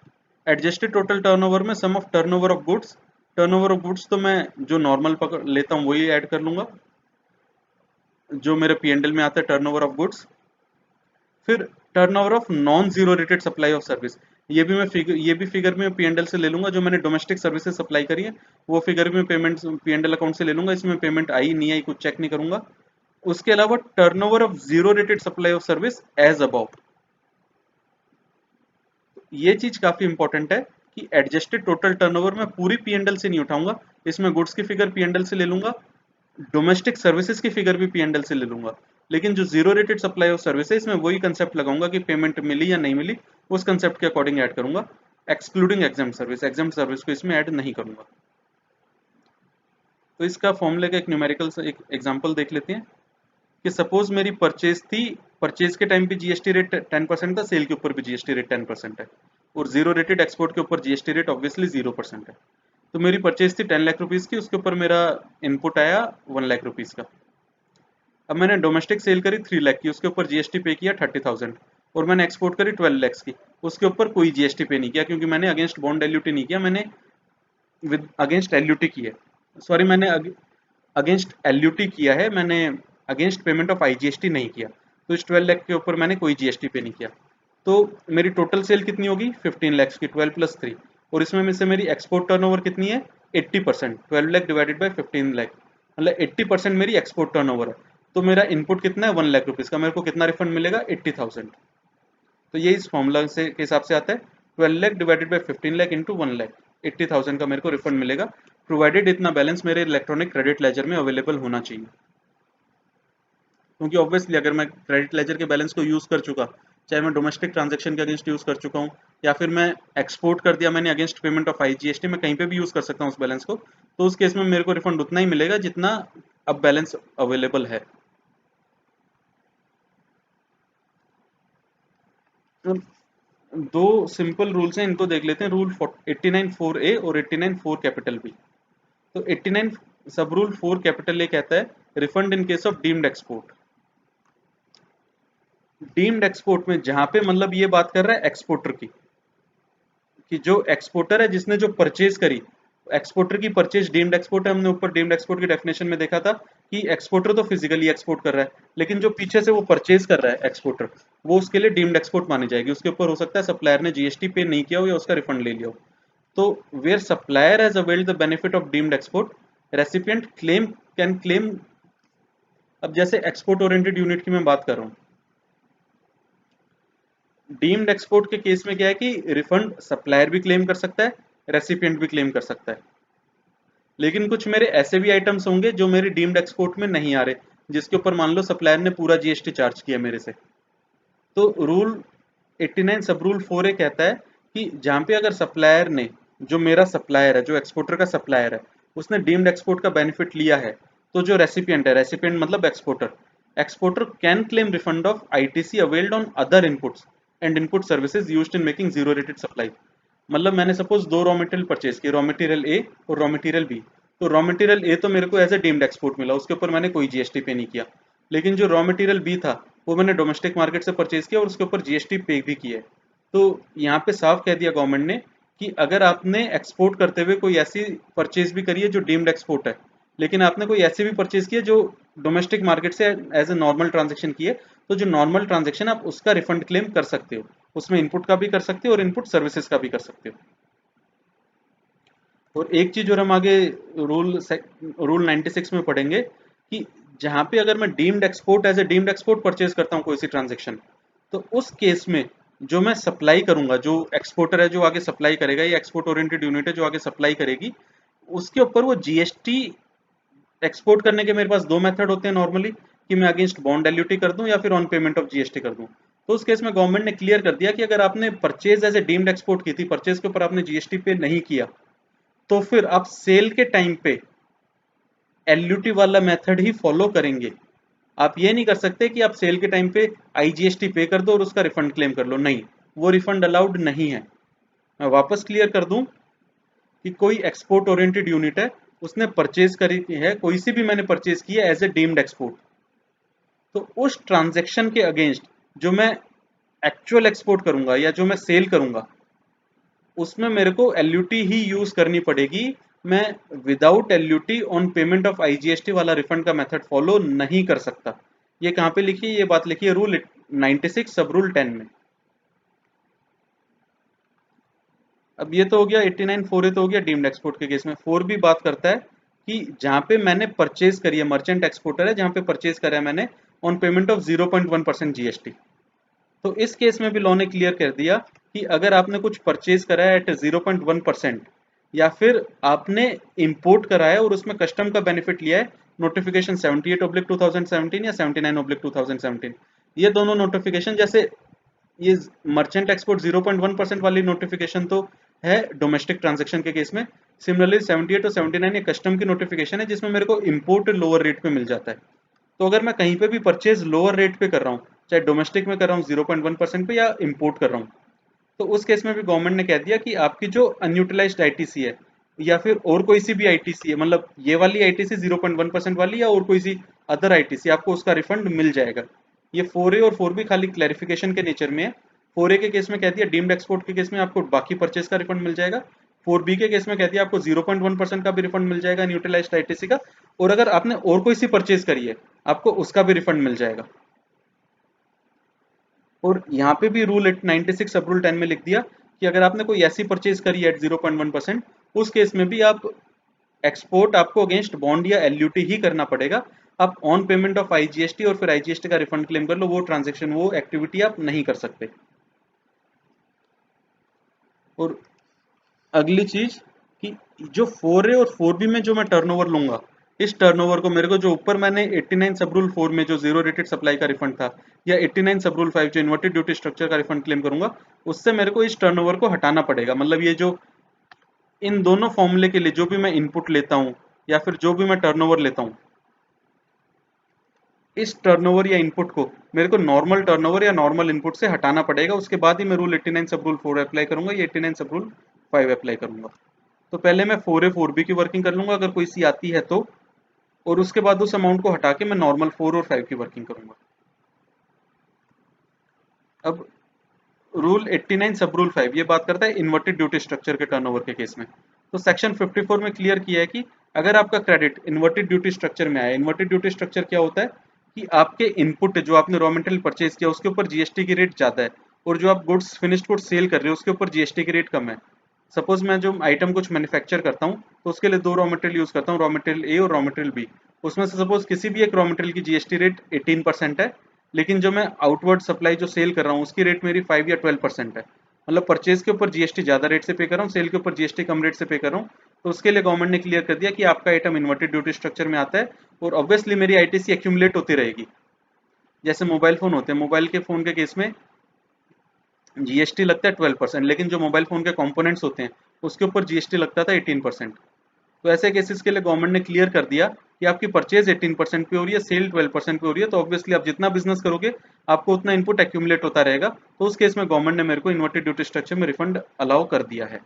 Adjusted total turnover में sum of turnover of goods, turnover of goods तो मैं जो नॉर्मल पकड़ लेता हूँ वही ऐड कर लूंगा जो मेरे पीएनएल में आता है, टर्नओवर ऑफ गुड्स। फिर turnover of non zero rated supply of service, ये भी फिगर में पीएनएल से ले लूंगा, जो मैंने डोमेस्टिक सर्विसेज सप्लाई करी है वो फिगर में पेमेंट पीएनएल अकाउंट से ले लूंगा, इसमें पेमेंट आई नहीं आई कुछ चेक नहीं करूंगा। उसके अलावा turnover of zero rated supply of service as above, ये चीज काफी इंपॉर्टेंट है कि एडजस्टेड टोटल टर्नओवर में पूरी पीएनएल से नहीं उठाऊंगा, इसमें गुड्स की फिगर पीएनएल से ले लूंगा, डोमेस्टिक सर्विसेज की फिगर भी पीएनएल से ले लूंगा, लेकिन जो zero rated supply of service है इसमें वही कंसेप्ट लगाऊंगा कि पेमेंट मिली या नहीं मिली, उस कंसेप्ट के अकॉर्डिंग ऐड करूंगा, एक्सक्लूडिंग एग्जाम सर्विस को इसमें ऐड नहीं करूंगा। तो इसका फॉर्मूले का एक न्यूमेरिकल एक एग्जांपल देख लेते हैं कि सपोज मेरी परचेज थी, परचेज के टाइम पे जीएसटी रेट 10% था, सेल के ऊपर भी जीएसटी रेट 10% है, और जीरो रेटेड एक्सपोर्ट के ऊपर जीएसटी रेट ऑब्वियसली 0% है। तो मेरी परचेज थी 10 लाख रुपीज की, उसके ऊपर मेरा इनपुट आया 1 लाख रुपीज का। अब मैंने डोमेस्टिक सेल करी 3 लाख की, उसके ऊपर जीएसटी पे किया 30,000, और मैंने एक्सपोर्ट करी 12 लाख की, उसके ऊपर कोई जीएसटी पे नहीं किया, क्योंकि मैंने अगेंस्ट बॉन्ड एल्यूटी नहीं किया, मैंने विद अगेंस्ट एल्यूटी की है, सॉरी मैंने अगेंस्ट एल्यूटी किया है, मैंने अगेंस्ट पेमेंट ऑफ आईजीएसटी नहीं किया। तो इस 12 लाख के ऊपर मैंने कोई जीएसटी पे नहीं किया। तो मेरी टोटल सेल कितनी होगी 15 लाख की, 12 प्लस 3, और इसमें में से मेरी एक्सपोर्ट टर्नओवर कितनी है 80%, 12 लाख डिवाइडेड बाई 15 लाख, मतलब 80% मेरी एक्सपोर्ट टर्नओवर है। तो मेरा इनपुट कितना है 1 लाख रुपीज का, मेरे को कितना रिफंड मिलेगा 80,000। तो ये इस फॉर्मूला से के हिसाब से आता है 12 lakh divided by 15 lakh into 1 lakh, 80,000 का मेरे को रिफंड मिलेगा, प्रोवाइडेड इतना बैलेंस मेरे इलेक्ट्रॉनिक क्रेडिट लेजर में अवेलेबल होना चाहिए। क्योंकि ऑब्वियसली अगर मैं क्रेडिट लेजर के बैलेंस को यूज कर चुका, चाहे मैं डोमेस्टिक ट्रांजैक्शन के अगेंस्ट यूज कर चुका हूँ या फिर मैं एक्सपोर्ट कर दिया मैंने अगेंस्ट पेमेंट ऑफ आईजीएसटी, मैं कहीं पे भी यूज कर सकता हूँ उस बैलेंस को, तो उस केस में मेरे को रिफंड उतना ही मिलेगा जितना अब बैलेंस अवेलेबल है। तो दो सिंपल रूल्स हैं, इनको देख लेते हैं, रूल 89(4)A और 89(4) कैपिटल बी। तो 89 सब रूल 4 कैपिटल ए कहता है refund in case of deemed export. Deemed export में जहां पे मतलब ये बात कर रहा है एक्सपोर्टर की, कि जो एक्सपोर्टर है जिसने जो परचेज करी, एक्सपोर्टर की परचेज डीम्ड एक्सपोर्ट है। हमने ऊपर डीम्ड एक्सपोर्ट की डेफिनेशन में देखा था कि एक्सपोर्टर तो फिजिकली एक्सपोर्ट कर रहा है, लेकिन जो पीछे से वो परचेज कर रहा है एक्सपोर्टर, वो उसके लिए डीम्ड एक्सपोर्ट मानी जाएगी। उसके ऊपर हो सकता है सप्लायर ने जीएसटी पे नहीं किया हो या उसका रिफंड ले लिया हो। तो where supplier has availed the benefit of deemed export, recipient claim can claim. अब जैसे एक्सपोर्ट ओरिएंटेड यूनिट की मैं बात कर रहा हूँ, डीम्ड एक्सपोर्ट के केस में क्या है कि रिफंड सप्लायर भी क्लेम कर सकता है, रेसिपिएंट भी क्लेम कर सकता है। लेकिन कुछ मेरे ऐसे भी आइटम्स होंगे जो मेरे डीम्ड एक्सपोर्ट में नहीं आ रहे, जिसके ऊपर मान लो सप्लायर ने पूरा जीएसटी चार्ज किया मेरे से। तो रूल 89 सब रूल 4 ए कहता है कि जहां पे अगर सप्लायर ने, जो मेरा सप्लायर है, जो एक्सपोर्टर का सप्लायर है, उसने डीम्ड एक्सपोर्ट का बेनिफिट लिया है, तो जो रेसिपिएंट है, रेसिपिएंट मतलब exporter, exporter can claim refund of ITC availed on other inputs and input services used in making zero rated supply. मतलब मैंने सपोज दो रॉ मटेरियल परचेज किए, रॉ मटेरियल ए और रॉ मटेरियल बी। तो रॉ मटेरियल ए तो मेरे को एज ए डीम्ड एक्सपोर्ट मिला, उसके ऊपर मैंने कोई जीएसटी पे नहीं किया। लेकिन जो रॉ मटेरियल बी था वो मैंने डोमेस्टिक मार्केट से परचेज किया और उसके ऊपर जीएसटी पे भी किया है। तो यहाँ पे साफ कह दिया गवर्नमेंट ने कि अगर आपने एक्सपोर्ट करते हुए कोई ऐसी परचेज भी करी है जो डीम्ड एक्सपोर्ट है, लेकिन आपने कोई ऐसी भी परचेज की है जो डोमेस्टिक मार्केट से एज ए नॉर्मल ट्रांजेक्शन की है, तो जो नॉर्मल ट्रांजेक्शन आप उसका रिफंड क्लेम कर सकते हो। उसमें इनपुट का भी कर सकते हो और इनपुट सर्विसेज का भी कर सकते हो। और एक चीज और हम आगे रूल 96 में पढ़ेंगे कि जहां पे अगर मैं deemed export as a deemed export purchase करता हूं कोई सी ट्रांजेक्शन, तो उस केस में जो मैं सप्लाई करूंगा, जो एक्सपोर्टर है जो आगे सप्लाई करेगा, या एक्सपोर्ट ओरिएंटेड यूनिट है जो आगे सप्लाई करेगी, उसके ऊपर वो जीएसटी एक्सपोर्ट करने के मेरे पास दो मेथड होते हैं नॉर्मली, कि मैं अगेंस्ट बॉन्ड एल्यूटी कर दूं या फिर ऑन पेमेंट ऑफ जीएसटी कर दूं। तो उस केस में गवर्नमेंट ने क्लियर कर दिया कि अगर आपने purchase as a deemed export की थी, परचेज के ऊपर आपने जीएसटी पे नहीं किया, तो फिर आप सेल के टाइम पे एलयूटी वाला मेथड ही फॉलो करेंगे। आप ये नहीं कर सकते कि आप सेल के टाइम पे आईजीएसटी पे कर दो और उसका रिफंड क्लेम कर लो, नहीं, वो रिफंड अलाउड नहीं है। मैं वापस क्लियर कर दूं कि कोई एक्सपोर्ट ओरिएंटेड यूनिट है, उसने परचेज करी है, कोई सी भी मैंने परचेज की है एज ए डीम्ड एक्सपोर्ट, तो उस ट्रांजेक्शन के अगेंस्ट जो मैं एक्चुअल एक्सपोर्ट करूंगा या जो मैं सेल करूंगा, उसमें मेरे को एलयूटी ही यूज करनी पड़ेगी। मैं without LUT on payment of IGST वाला रिफंड का मेथड फॉलो नहीं कर सकता। ये कहां पे लिखी है? ये बात लिखी है रूल 96 सब रूल 10 में। अब ये तो हो गया 89 4 तो हो गया डीम्ड एक्सपोर्ट के केस में। 4 भी बात करता है कि जहां पे मैंने परचेज करी है, मर्चेंट एक्सपोर्टर है जहां पे परचेज करा है मैंने ऑन पेमेंट ऑफ 0.1% जीएसटी, तो इस केस में भी लॉ ने क्लियर कर दिया कि अगर आपने कुछ परचेज करा है एट 0.1%, या फिर आपने इंपोर्ट करा है और उसमें कस्टम का बेनिफिट लिया है, नोटिफिकेशन 78/2017 या 79/2017, ये दोनों नोटिफिकेशन, जैसे ये मर्चेंट एक्सपोर्ट 0.1% वाली नोटिफिकेशन तो है डोमेस्टिक ट्रांजेक्शन के केस में। सिमिलरली 78 और 79 ये कस्टम की नोटिफिकेशन है जिसमें मेरे को इंपोर्ट लोअर रेट पे मिल जाता है। तो अगर मैं कहीं पे भी परचेज लोअर रेट पे कर रहा हूँ, चाहे डोमेस्टिक में कर रहा हूँ 0.1% पे या इंपोर्ट कर रहा हूँ, तो उस केस में भी गवर्नमेंट ने कह दिया कि आपकी जो अनयूटिलाइज्ड आईटीसी है या फिर और कोई सी भी आईटीसी है, मतलब ये वाली आईटीसी 0.1% वाली या और कोई सी अदर आईटीसी, आपको उसका रिफंड मिल जाएगा। ये 4A और 4B खाली क्लैरिफिकेशन के नेचर में है। 4A के केस में कह दिया डीम्ड एक्सपोर्ट के केस में आपको बाकी परचेज का रिफंड मिल जाएगा। 4B के केस में कह दिया आपको 0.1% का भी रिफंड मिल जाएगा अनयूटिलाइज्ड आईटीसी का, और अगर आपने और कोई सी परचेज करी है आपको उसका भी रिफंड मिल जाएगा। और यहाँ पे भी रूल 96 सब रूल 10 में लिख दिया कि अगर आपने कोई ऐसी परचेज करी है एट 0.1%, उस केस में भी आप एक्सपोर्ट आपको अगेंस्ट बॉन्ड या एलयूटी ही करना पड़ेगा। आप ऑन पेमेंट ऑफ आईजीएसटी और फिर आईजीएसटी का रिफंड क्लेम कर लो, वो ट्रांजेक्शन, वो एक्टिविटी आप नहीं कर सकते। और अगली चीज कि जो 4A और 4B में जो मैं टर्नओवर लूंगा, इस टर्नओवर को मेरे को जो ऊपर मैंने 89 सब रूल 4 में जो जीरो रेटेड सप्लाई का रिफंड था, या 89 सब रूल 5 जो इन्वर्टेड ड्यूटी स्ट्रक्चर का रिफंड क्लेम करूंगा, उससे मेरे को इस टर्नओवर को हटाना पड़ेगा। मतलब ये जो इन दोनों फॉर्मूले के लिए जो भी मैं इनपुट लेता हूं या फिर जो भी मैं टर्नओवर लेता हूं, इस टर्नओवर या इनपुट को मेरे को नॉर्मल टर्नओवर या नॉर्मल इनपुट से हटाना पड़ेगा। उसके बाद ही मैं रूल 89 सब रूल 4 अप्लाई करूंगा या 89 सब रूल 5 अप्लाई करूंगा। तो पहले मैं 4A 4B की वर्किंग कर लूंगा अगर कोई सी आती है तो, और उसके बाद उस अमाउंट को हटा के मैं नॉर्मल 4 और 5 की वर्किंग करूंगा। अब रूल 89 सब रूल 5 ये बात करता है इन्वर्टेड ड्यूटी स्ट्रक्चर के टर्नओवर के केस में। तो सेक्शन 54 में क्लियर किया है कि अगर आपका क्रेडिट इन्वर्टेड ड्यूटी स्ट्रक्चर में आया, इन्वर्टेड ड्यूटी स्ट्रक्चर क्या होता है कि आपके इनपुट जो आपने रॉ मटेरियल परचेज किया उसके ऊपर जीएसटी की रेट ज्यादा है, और जो आप गुड्स फिनिश्ड गुड्स सेल कर रहे हो उसके ऊपर जीएसटी की रेट कम है। सपोज मैं जो आइटम कुछ मैन्युफैक्चर करता हूँ तो उसके लिए दो रॉ मटेरियल यूज करता हूँ, रॉ मटेरियल ए और रॉ मटेरियल बी। उसमें से सपोज किसी भी एक रॉ मटेरियल की जीएसटी रेट 18% है, लेकिन जो मैं आउटवर्ड सप्लाई जो सेल कर रहा हूँ उसकी रेट मेरी 5 या 12% है। मतलब परचेज के ऊपर जीएसटी ज्यादा रेट से पे कर रहा हूँ, सेल के ऊपर जीएसटी कम रेट से पे कर रहा हूँ। तो उसके लिए गवर्नमेंट ने क्लियर कर दिया कि आपका आइटम इन्वर्टेड ड्यूटी स्ट्रक्चर में आता है, और ऑब्वियसली मेरी आईटीसी एक्यूमुलेट होती रहेगी। जैसे मोबाइल फोन होते हैं, मोबाइल के फोन के केस में जीएसटी लगता है 12%, लेकिन जो मोबाइल फोन के कंपोनेंट्स होते हैं उसके ऊपर जीएसटी लगता था 18%। तो ऐसे केसेस के लिए गवर्नमेंट ने क्लियर कर दिया कि आपकी परचेज 18% पे हो रही है, सेल 12% पे हो रही है, तो ऑब्वियसली आप जितना बिजनेस करोगे आपको उतना इनपुट एक्यूमुलेट होता रहेगा। तो उस केस में गवर्नमेंट ने मेरे को इन्वर्टेड ड्यूटी स्ट्रक्चर में रिफंड अलाउ कर दिया है।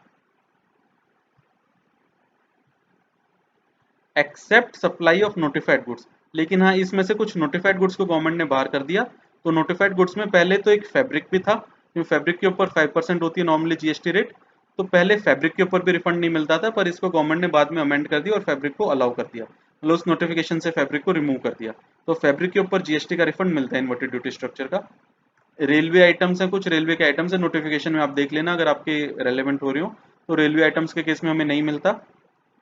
Except supply of notified goods, लेकिन हाँ इसमें से कुछ नोटिफाइड गुड्स को गवर्नमेंट ने बाहर कर दिया। तो नोटिफाइड गुड्स में पहले तो एक फैब्रिक भी था, फैब्रिक के ऊपर 5% होती है नॉर्मली जीएसटी रेट। तो पहले फैब्रिक के ऊपर भी रिफंड नहीं मिलता था, पर इसको गवर्नमेंट ने बाद में अमेंड कर दिया और फैब्रिक को अलाउ कर दिया, मतलब उस नोटिफिकेशन से फैब्रिक को रिमूव कर दिया। तो फैब्रिक के ऊपर जीएसटी का रिफंड मिलता है इन्वर्टेड ड्यूटी स्ट्रक्चर का। रेलवे आइटम्स हैं, कुछ रेलवे के आइटम्स है, नोटिफिकेशन में आप देख लेना अगर आपके रेलेवेंट हो रही हो। तो रेलवे आइटम्स के केस में हमें नहीं मिलता।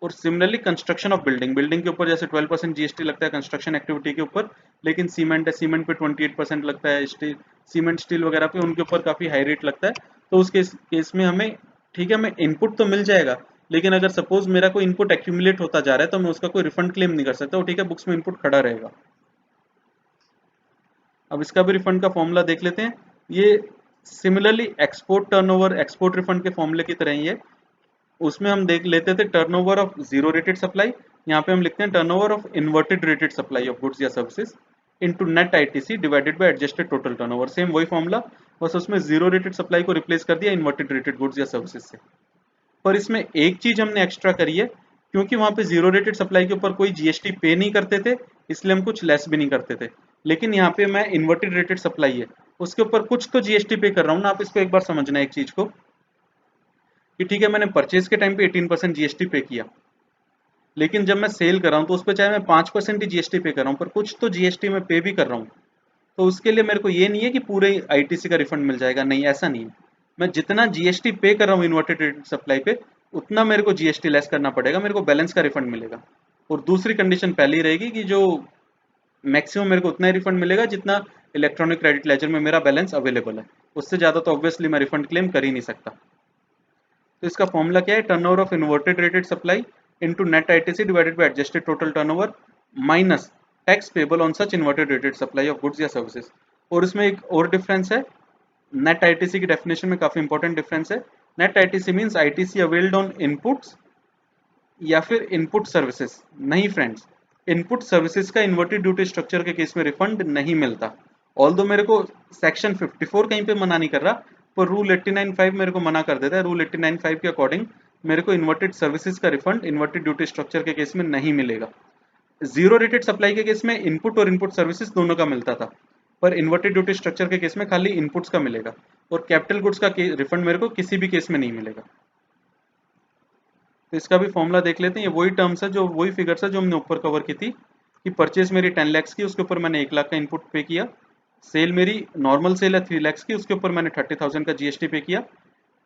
और similarly construction of building, building के ऊपर जैसे 12% जीएसटी लगता है कंस्ट्रक्शन एक्टिविटी के ऊपर, लेकिन सीमेंट है, सीमेंट पे 28% लगता है, स्टील, सीमेंट स्टील वगैरह पे उनके ऊपर काफी हाई रेट लगता है। तो उस केस में हमें, ठीक है, हमें इनपुट तो मिल जाएगा, लेकिन अगर सपोज मेरा कोई इनपुट एक्यूमुलेट होता जा रहा है तो मैं उसका कोई रिफंड क्लेम नहीं कर सकता, ठीक है, बुक्स में इनपुट खड़ा रहेगा। अब इसका भी रिफंड का फॉर्मूला देख लेते हैं। ये similarly export turnover, export refund के फॉर्मूले की तरह ही है। उसमें हम देख लेते थे turnover of zero rated supply, यहाँ पे हम लिखते हैं turnover of inverted rated supply of goods या services into net ITC divided by adjusted total turnover. Same वही फॉर्मूला, बस उसमें जीरो रेटेड सप्लाई को रिप्लेस कर दिया इन्वर्टेड रेटेड गुड्स या सर्विसेज से। पर इसमें एक चीज हमने एक्स्ट्रा करी है, क्योंकि वहां पे जीरो रेटेड सप्लाई के ऊपर कोई जीएसटी पे नहीं करते थे, इसलिए हम कुछ लेस भी नहीं करते थे। लेकिन यहाँ पे मैं इन्वर्टेड रेटेड सप्लाई है उसके ऊपर कुछ तो जीएसटी पे कर रहा हूँ ना। आप इसको एक बार समझना एक चीज को, कि ठीक है मैंने परचेज के टाइम पे 18% जीएसटी पे किया, लेकिन जब मैं सेल कर रहा हूँ तो उस पर चाहे मैं 5% ही जीएसटी पे कर रहा हूँ, पर कुछ तो जीएसटी में पे भी कर रहा हूँ। तो उसके लिए मेरे को ये नहीं है कि पूरे आईटीसी का रिफंड मिल जाएगा, नहीं ऐसा नहीं है। मैं जितना जीएसटी पे कर रहा हूँ इन्वर्टेड रेटेड सप्लाई पे, उतना मेरे को जीएसटी लेस करना पड़ेगा, मेरे को बैलेंस का रिफंड मिलेगा। और दूसरी कंडीशन पहले ही रहेगी कि जो मैक्सिमम मेरे को उतना ही रिफंड मिलेगा जितना इलेक्ट्रॉनिक क्रेडिट लेजर में मेरा बैलेंस अवेलेबल है, उससे ज्यादा तो ऑब्वियसली मैं रिफंड क्लेम कर ही नहीं सकता। तो इसका फॉर्मूला क्या है, turnover of inverted rated supply into net ITC divided by adjusted total turnover minus tax payable on such inverted rated supply of goods या सर्विसेज। और इसमें एक और डिफरेंस है, नेट आईटीसी की डेफिनेशन में काफी इंपॉर्टेंट डिफरेंस है। Net ITC means ITC availed on inputs या फिर इनपुट सर्विसेज। नहीं फ्रेंड्स, इनपुट सर्विसेज का इन्वर्टेड ड्यूटी स्ट्रक्चर के केस में रिफंड नहीं मिलता। ऑल्दो मेरे को सेक्शन 54 कहीं पे मना नहीं कर रहा, पर रूल 89.5 मेरे को मना कर देता है। रूल 89.5 के अकॉर्डिंग मेरे को इन्वर्टेड सर्विसेज का रिफंड इन्वर्टेड ड्यूटी स्ट्रक्चर के केस में नहीं मिलेगा। जीरो रेटेड सप्लाई के केस में इनपुट और इनपुट सर्विसेज दोनों का मिलता था, पर इन्वर्टेड ड्यूटी स्ट्रक्चर के केस में खाली इनपुट्स का मिलेगा, और कैपिटल गुड्स का रिफंड मेरे को किसी भी केस में नहीं मिलेगा। तो इसका भी फॉर्मूला देख लेते हैं। ये वही टर्म्स है, जो वही फिगर्स है जो हमने ऊपर कवर की थी, कि परचेज मेरी 10 लाख की, उसके ऊपर मैंने 1 लाख का इनपुट पे किया। सेल मेरी नॉर्मल सेल है 3 लाख की, उसके ऊपर मैंने 30,000 का जीएसटी पे किया।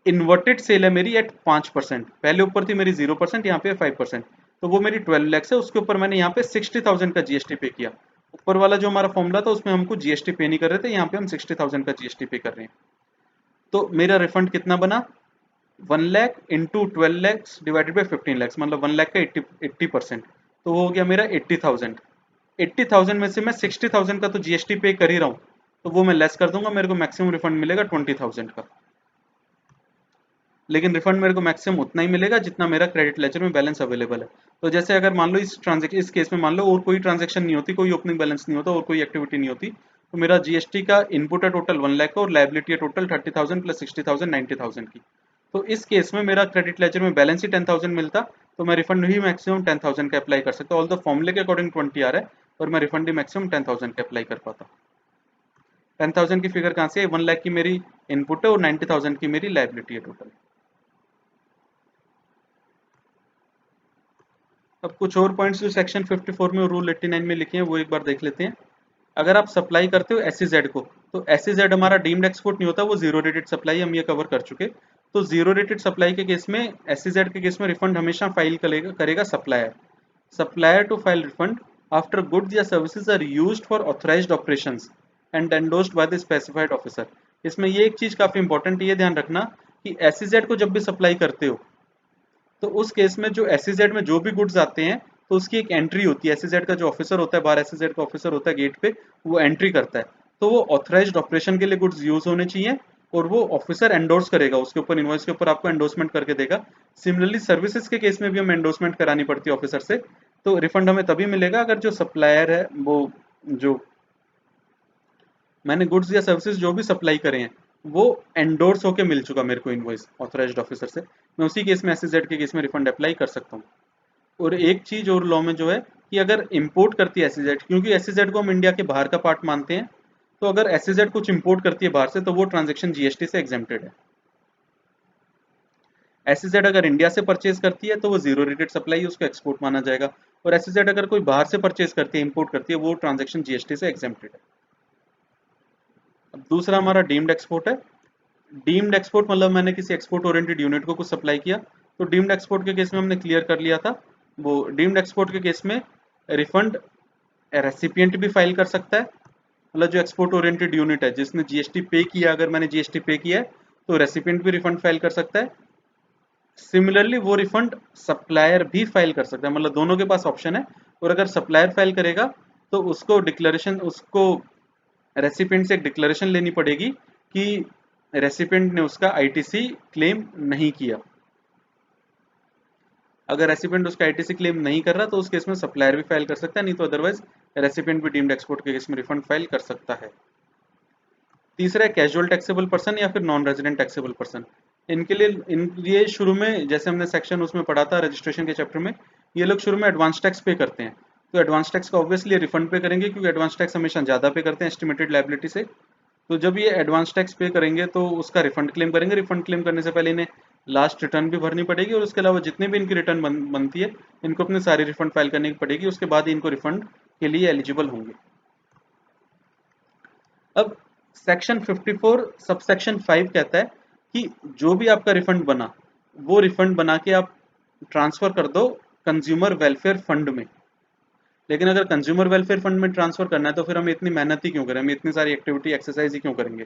इन्वर्टेड सेल है मेरी एट 5%, पहले ऊपर थी मेरी 0%, यहाँ पे 5%, तो वो मेरी 12 लाख है, उसके ऊपर मैंने यहाँ पे 60,000 का जीएसटी पे किया। ऊपर वाला जो हमारा फॉर्मूला था उसमें हमको जीएसटी पे नहीं कर रहे थे, यहाँ पे हम 60,000 का जीएसटी पे कर रहे हैं। तो मेरा रिफंड कितना बना, 1 lakh into 12 lakhs divided by 15 lakhs, मतलब 1 लाख का 80%, तो वो हो गया मेरा 80,000। 80,000 में से मैं 60,000 का तो जीएसटी पे कर ही रहा हूँ, तो वो मैं लेस कर दूंगा, मेरे को मैक्सिमम रिफंड मिलेगा 20,000 का। लेकिन रिफंड मेरे को मैक्सिमम उतना ही मिलेगा जितना मेरा क्रेडिट लेजर में बैलेंस अवेलेबल है। तो जैसे अगर मान लो इस केस में मान लो और कोई ट्रांजेक्शन नहीं होती, कोई ओपनिंग बैलेंस नहीं होता और कोई एक्टिविटी नहीं होती, तो मेरा जीएसटी का इनपुट है टोटल 1 लाख का और लाइबिलिटी है टोटल 30,000 प्लस 60,000 90,000 की। तो इस केस में मेरा क्रेडिट लेजर में बैलेंस ही 10,000 मिलता, तो मैं रिफंड ही मैक्सिमम 10,000 का अप्लाई कर सकता हूँ। ऑल द फॉर्मूले के अकॉर्डिंग 20 आ रहा है, और मैं रिफंड ही मैक्सिमम 10,000 का अप्लाई कर पाता। 10,000 की फिगर कहाँ से है, 1 लाख की मेरी इनपुट है और 90,000 की मेरी लाइबिलिटी है टोटल। अब कुछ और पॉइंट्स जो सेक्शन 54 में और रूल 89 में लिखे हैं वो एक बार देख लेते हैं। अगर आप सप्लाई करते हो एसईजेड को, तो एसईजेड हमारा डीम्ड एक्सपोर्ट नहीं होता, वो जीरो रेटेड सप्लाई, हम ये कवर कर चुके। तो जीरो रेटेड सप्लाई के केस में, एसईजेड के केस में रिफंड हमेशा फाइल करेगा supplier. Supplier to file refund after goods या services are used for authorised operations and endorsed by the specified officer. इसमें ये एक चीज काफी इंपॉर्टेंट, ये ध्यान रखना कि एसईजेड को जब भी सप्लाई करते हो, तो उस केस में जो एसईजेड में जो भी गुड्स आते हैं, तो उसकी एक एंट्री होती है। एसईजेड का जो ऑफिसर होता है, बाहर एसईजेड का ऑफिसर होता है गेट पे, वो एंट्री करता है। तो वो ऑथराइज्ड ऑपरेशन के लिए गुड्स यूज होने चाहिए, और वो ऑफिसर एंडोर्स करेगा उसके ऊपर, इनवॉइस के ऊपर आपको एंडोर्समेंट करके देगा। सिमिलरली सर्विसेज के केस में भी हमें एंडोर्समेंट करानी पड़ती है ऑफिसर से, तो रिफंड हमें तभी मिलेगा अगर जो सप्लायर है वो, जो मैंने गुड्स या सर्विसेज जो भी सप्लाई करे हैं वो एंडोर्स होके मिल चुका मेरे को इनवॉइस ऑथराइज्ड ऑफिसर से, मैं उसी केस में एसईजेड के केस में रिफंड अप्लाई कर सकता हूँ। और एक चीज और लॉ में जो है कि अगर इंपोर्ट करती है एसईजेड, क्योंकि एसईजेड को हम इंडिया के बाहर का पार्ट मानते हैं, तो अगर एसईजेड कुछ इंपोर्ट करती है बाहर से तो वो ट्रांजेक्शन जीएसटी से एग्जेम्प्टेड है। एसईजेड अगर इंडिया से परचेज करती है तो वो जीरो रेटेड सप्लाई, उसको एक्सपोर्ट माना जाएगा। और एसईजेड अगर कोई बाहर से परचेज करती है, इंपोर्ट करती है, वो ट्रांजेक्शन जीएसटी से एग्जेम्प्टेड है। अब दूसरा हमारा डीम्ड एक्सपोर्ट है। डीम्ड एक्सपोर्ट मतलब मैंने किसी एक्सपोर्ट ओरिएंटेड यूनिट को कुछ सप्लाई किया, तो डीम्ड एक्सपोर्ट के केस में हमने क्लियर कर लिया था, वो डीम्ड एक्सपोर्ट के केस में रिफंड रेसिपिएंट भी फाइल कर सकता है, मतलब जो एक्सपोर्ट ओरिएंटेड यूनिट है जिसने जीएसटी पे किया, अगर मैंने जीएसटी पे किया है तो रेसिपिएंट भी रिफंड फाइल कर सकता है। सिमिलरली वो रिफंड सप्लायर भी फाइल कर सकता है, मतलब दोनों के पास ऑप्शन है। और अगर सप्लायर फाइल करेगा तो उसको डिक्लेरेशन, उसको रेसिपिएंट से एक डिक्लेरेशन लेनी पड़ेगी कि रेसिपिएंट ने उसका आईटीसी क्लेम नहीं किया। अगर रेसिपिएंट उसका आईटीसी क्लेम नहीं कर रहा तो उस केस में सप्लायर भी फाइल कर सकता है, नहीं तो अदरवाइज रेसिपिएंट भी डीम्ड एक्सपोर्ट के केस में रिफंड फाइल कर सकता है। तीसरा है कैजुअल टैक्सेबल पर्सन या फिर नॉन रेजिडेंट टैक्सेबल पर्सन। इनके लिए ये शुरू में, जैसे हमने सेक्शन उसमें पढ़ा था रजिस्ट्रेशन के चैप्टर में, ये लोग शुरू में एडवांस टैक्स पे करते हैं, तो एडवांस टैक्स का ऑब्वियसली रिफंड पे करेंगे क्योंकि एडवांस टैक्स हमेशा ज़्यादा पे करते हैं एस्टिमेटेड लायबिलिटी से। तो जब ये एडवांस टैक्स पे करेंगे तो उसका रिफंड क्लेम करेंगे। रिफंड क्लेम करने से पहले इन्हें लास्ट रिटर्न भी भरनी पड़ेगी, और उसके अलावा जितनी भी इनकी रिटर्न बनती है इनको अपनी सारी रिफंड फाइल करनी पड़ेगी, उसके बाद ही इनको रिफंड के लिए एलिजिबल होंगे। अब सेक्शन 54 सबसेक्शन 5 कहता है कि जो भी आपका रिफंड बना वो रिफंड बना के आप ट्रांसफर कर दो कंज्यूमर वेलफेयर फंड में। लेकिन अगर कंज्यूमर वेलफेयर फंड में ट्रांसफर करना है तो फिर हम इतनी मेहनत ही क्यों करें, हम इतनी सारी एक्टिविटी एक्सरसाइज ही क्यों करेंगे।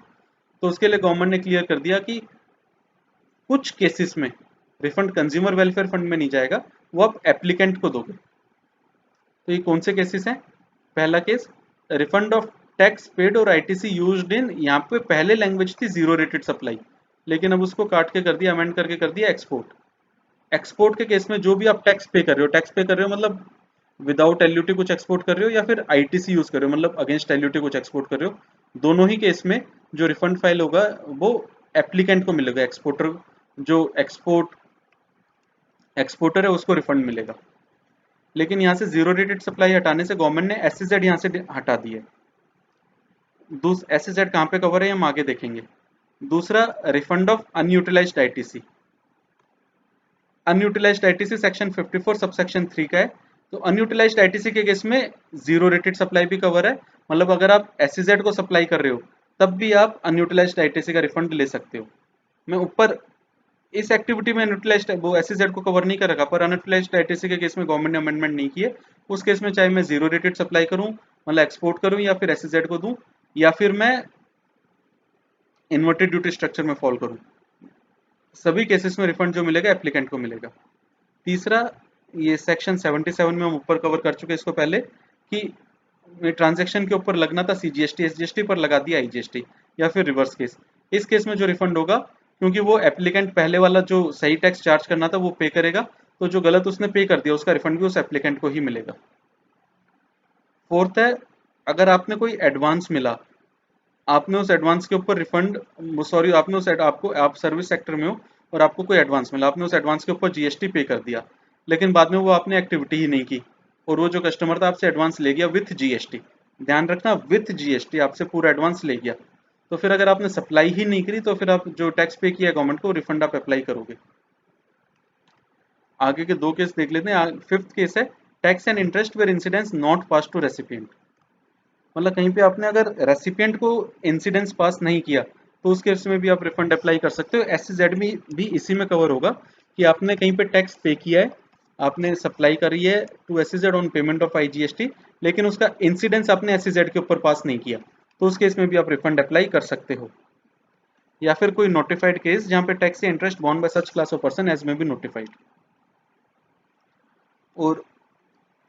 तो उसके लिए गवर्नमेंट ने क्लियर कर दिया कि कुछ केसेस में रिफंड कंज्यूमर वेलफेयर फंड में नहीं जाएगा, वो आप एप्लीकेंट को दोगे। तो ये कौन से केसेस हैं? पहला case, refund of tax paid और आईटीसी यूज्ड इन, यहाँ पे पहले लैंग्वेज थी जीरो रेटेड सप्लाई, लेकिन अब उसको काट के कर दिया, अमेंड करके कर दिया एक्सपोर्ट। एक्सपोर्ट के केस में जो भी आप टैक्स पे कर रहे हो, टैक्स पे कर रहे हो मतलब विदाउट एलयूटी कुछ एक्सपोर्ट कर रहे हो या फिर आईटीसी यूज कर रहे हो मतलब अगेंस्ट एलयूटी कुछ एक्सपोर्ट कर रहे हो, दोनों ही केस में जो रिफंड फाइल होगा वो एप्लीकेंट को मिलेगा। एक्सपोर्टर, जो एक्सपोर्टर है उसको रिफंड मिलेगा। लेकिन यहाँ से जीरो रेटेड सप्लाई हटाने से गवर्नमेंट ने एसईजेड यहाँ से हटा दी है। एसईजेड कहाँ पे कवर है हम आगे देखेंगे। दूसरा, refund of unutilised ITC. Unutilised ITC section 54 subsection 3 का है। तो अनयूटिलाइज्ड आईटीसी के केस में जीरो रेटेड सप्लाई भी कवर है, मतलब अगर आप एसईजेड को सप्लाई कर रहे हो तब भी आप अनयूटिलाइज्ड आईटीसी का रिफंड ले सकते हो। मैं ऊपर इस एक्टिविटी में अनयूटिलाइज्ड वो एसईजेड को कवर नहीं करेगा, पर अनयूटिलाइज्ड आईटीसी के केस में गवर्नमेंट ने अमेंडमेंट नहीं किए। उस केस में चाहे मैं जीरो रेटेड सप्लाई करूं, मतलब एक्सपोर्ट करूं, या फिर एसईजेड को दूं, या फिर मैं इन्वर्टेड ड्यूटी स्ट्रक्चर में फॉल करूं, सभी केसेस में रिफंड जो मिलेगा एप्लीकेंट को मिलेगा। तीसरा, ये सेक्शन 77 में हम ऊपर कवर कर चुके इसको पहले, कि ट्रांजैक्शन के ऊपर लगना था सीजीएसटी, एसजीएसटी पर लगा दिया आईजीएसटी, या फिर रिवर्स केस। इस केस में जो रिफंड होगा, क्योंकि वो एप्लीकेंट पहले वाला जो सही टैक्स चार्ज करना था वो पे करेगा, तो जो गलत उसने पे कर दिया उसका रिफंड भी उस एप्लीकेंट को ही मिलेगा। फोर्थ है, अगर आपने कोई एडवांस मिला, आपने उस एडवांस के ऊपर रिफंड, सॉरी आपने उस आपको आप सर्विस सेक्टर में हो और आपको कोई एडवांस मिला, आपने उस एडवांस के ऊपर जीएसटी पे कर दिया, लेकिन बाद में वो आपने एक्टिविटी ही नहीं की और वो जो कस्टमर था आपसे एडवांस ले गया विथ जीएसटी, ध्यान रखना विथ जीएसटी आपसे पूरा एडवांस ले गया, तो फिर अगर आपने सप्लाई ही नहीं करी तो फिर आप जो टैक्स पे किया गवर्नमेंट को रिफंड आप अप्लाई करोगे। आगे के दो केस देख लेते हैं। फिफ्थ केस है, tax and interest where incidence not pass to recipient. मतलब कहीं पे आपने अगर रेसिपिएंट को इंसिडेंस पास नहीं किया तो उस केस में भी आप रिफंड अप्लाई कर सकते हो। एससीजेड में भी इसी में कवर होगा कि आपने कहीं पे टैक्स पे किया है, आपने सप्लाई करी है to SEZ on payment of IGST, लेकिन उसका इंसिडेंस आपने एससीजेड के ऊपर पास नहीं किया, तो उस केस में भी आप रिफंड अप्लाई कर सकते हो। या फिर कोई नोटिफाइड केस जहां पे टैक्स या interest borne by such class of person as may be notified. और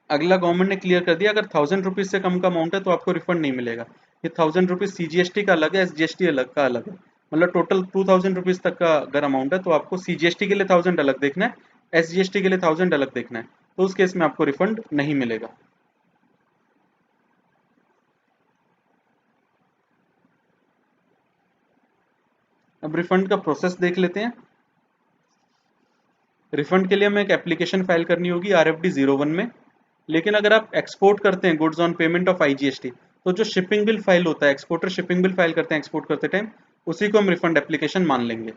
अगला गवर्नमेंट ने क्लियर कर दिया, अगर 1000 रुपीज से कम का अमाउंट है तो आपको रिफंड नहीं मिलेगा। ये 1000 रुपीज सीजीएसटी का अलग है, एसजीएसटी अलग का अलग है। मतलब टोटल 2000 रुपीज तक का अगर अमाउंट है तो आपको CGST के लिए 1000 अलग देखना है, SGST के लिए 1000 अलग देखना है, तो उस केस में आपको रिफंड नहीं मिलेगा। अब रिफंड का प्रोसेस देख लेते हैं। रिफंड के लिए हमें एक एप्लीकेशन फाइल करनी होगी RFD 01 में। लेकिन अगर आप एक्सपोर्ट करते हैं goods on payment of IGST, तो जो शिपिंग बिल फाइल होता है, एक्सपोर्टर शिपिंग बिल फाइल करते हैं एक्सपोर्ट करते टाइम, उसी को हम रिफंड एप्लीकेशन मान लेंगे।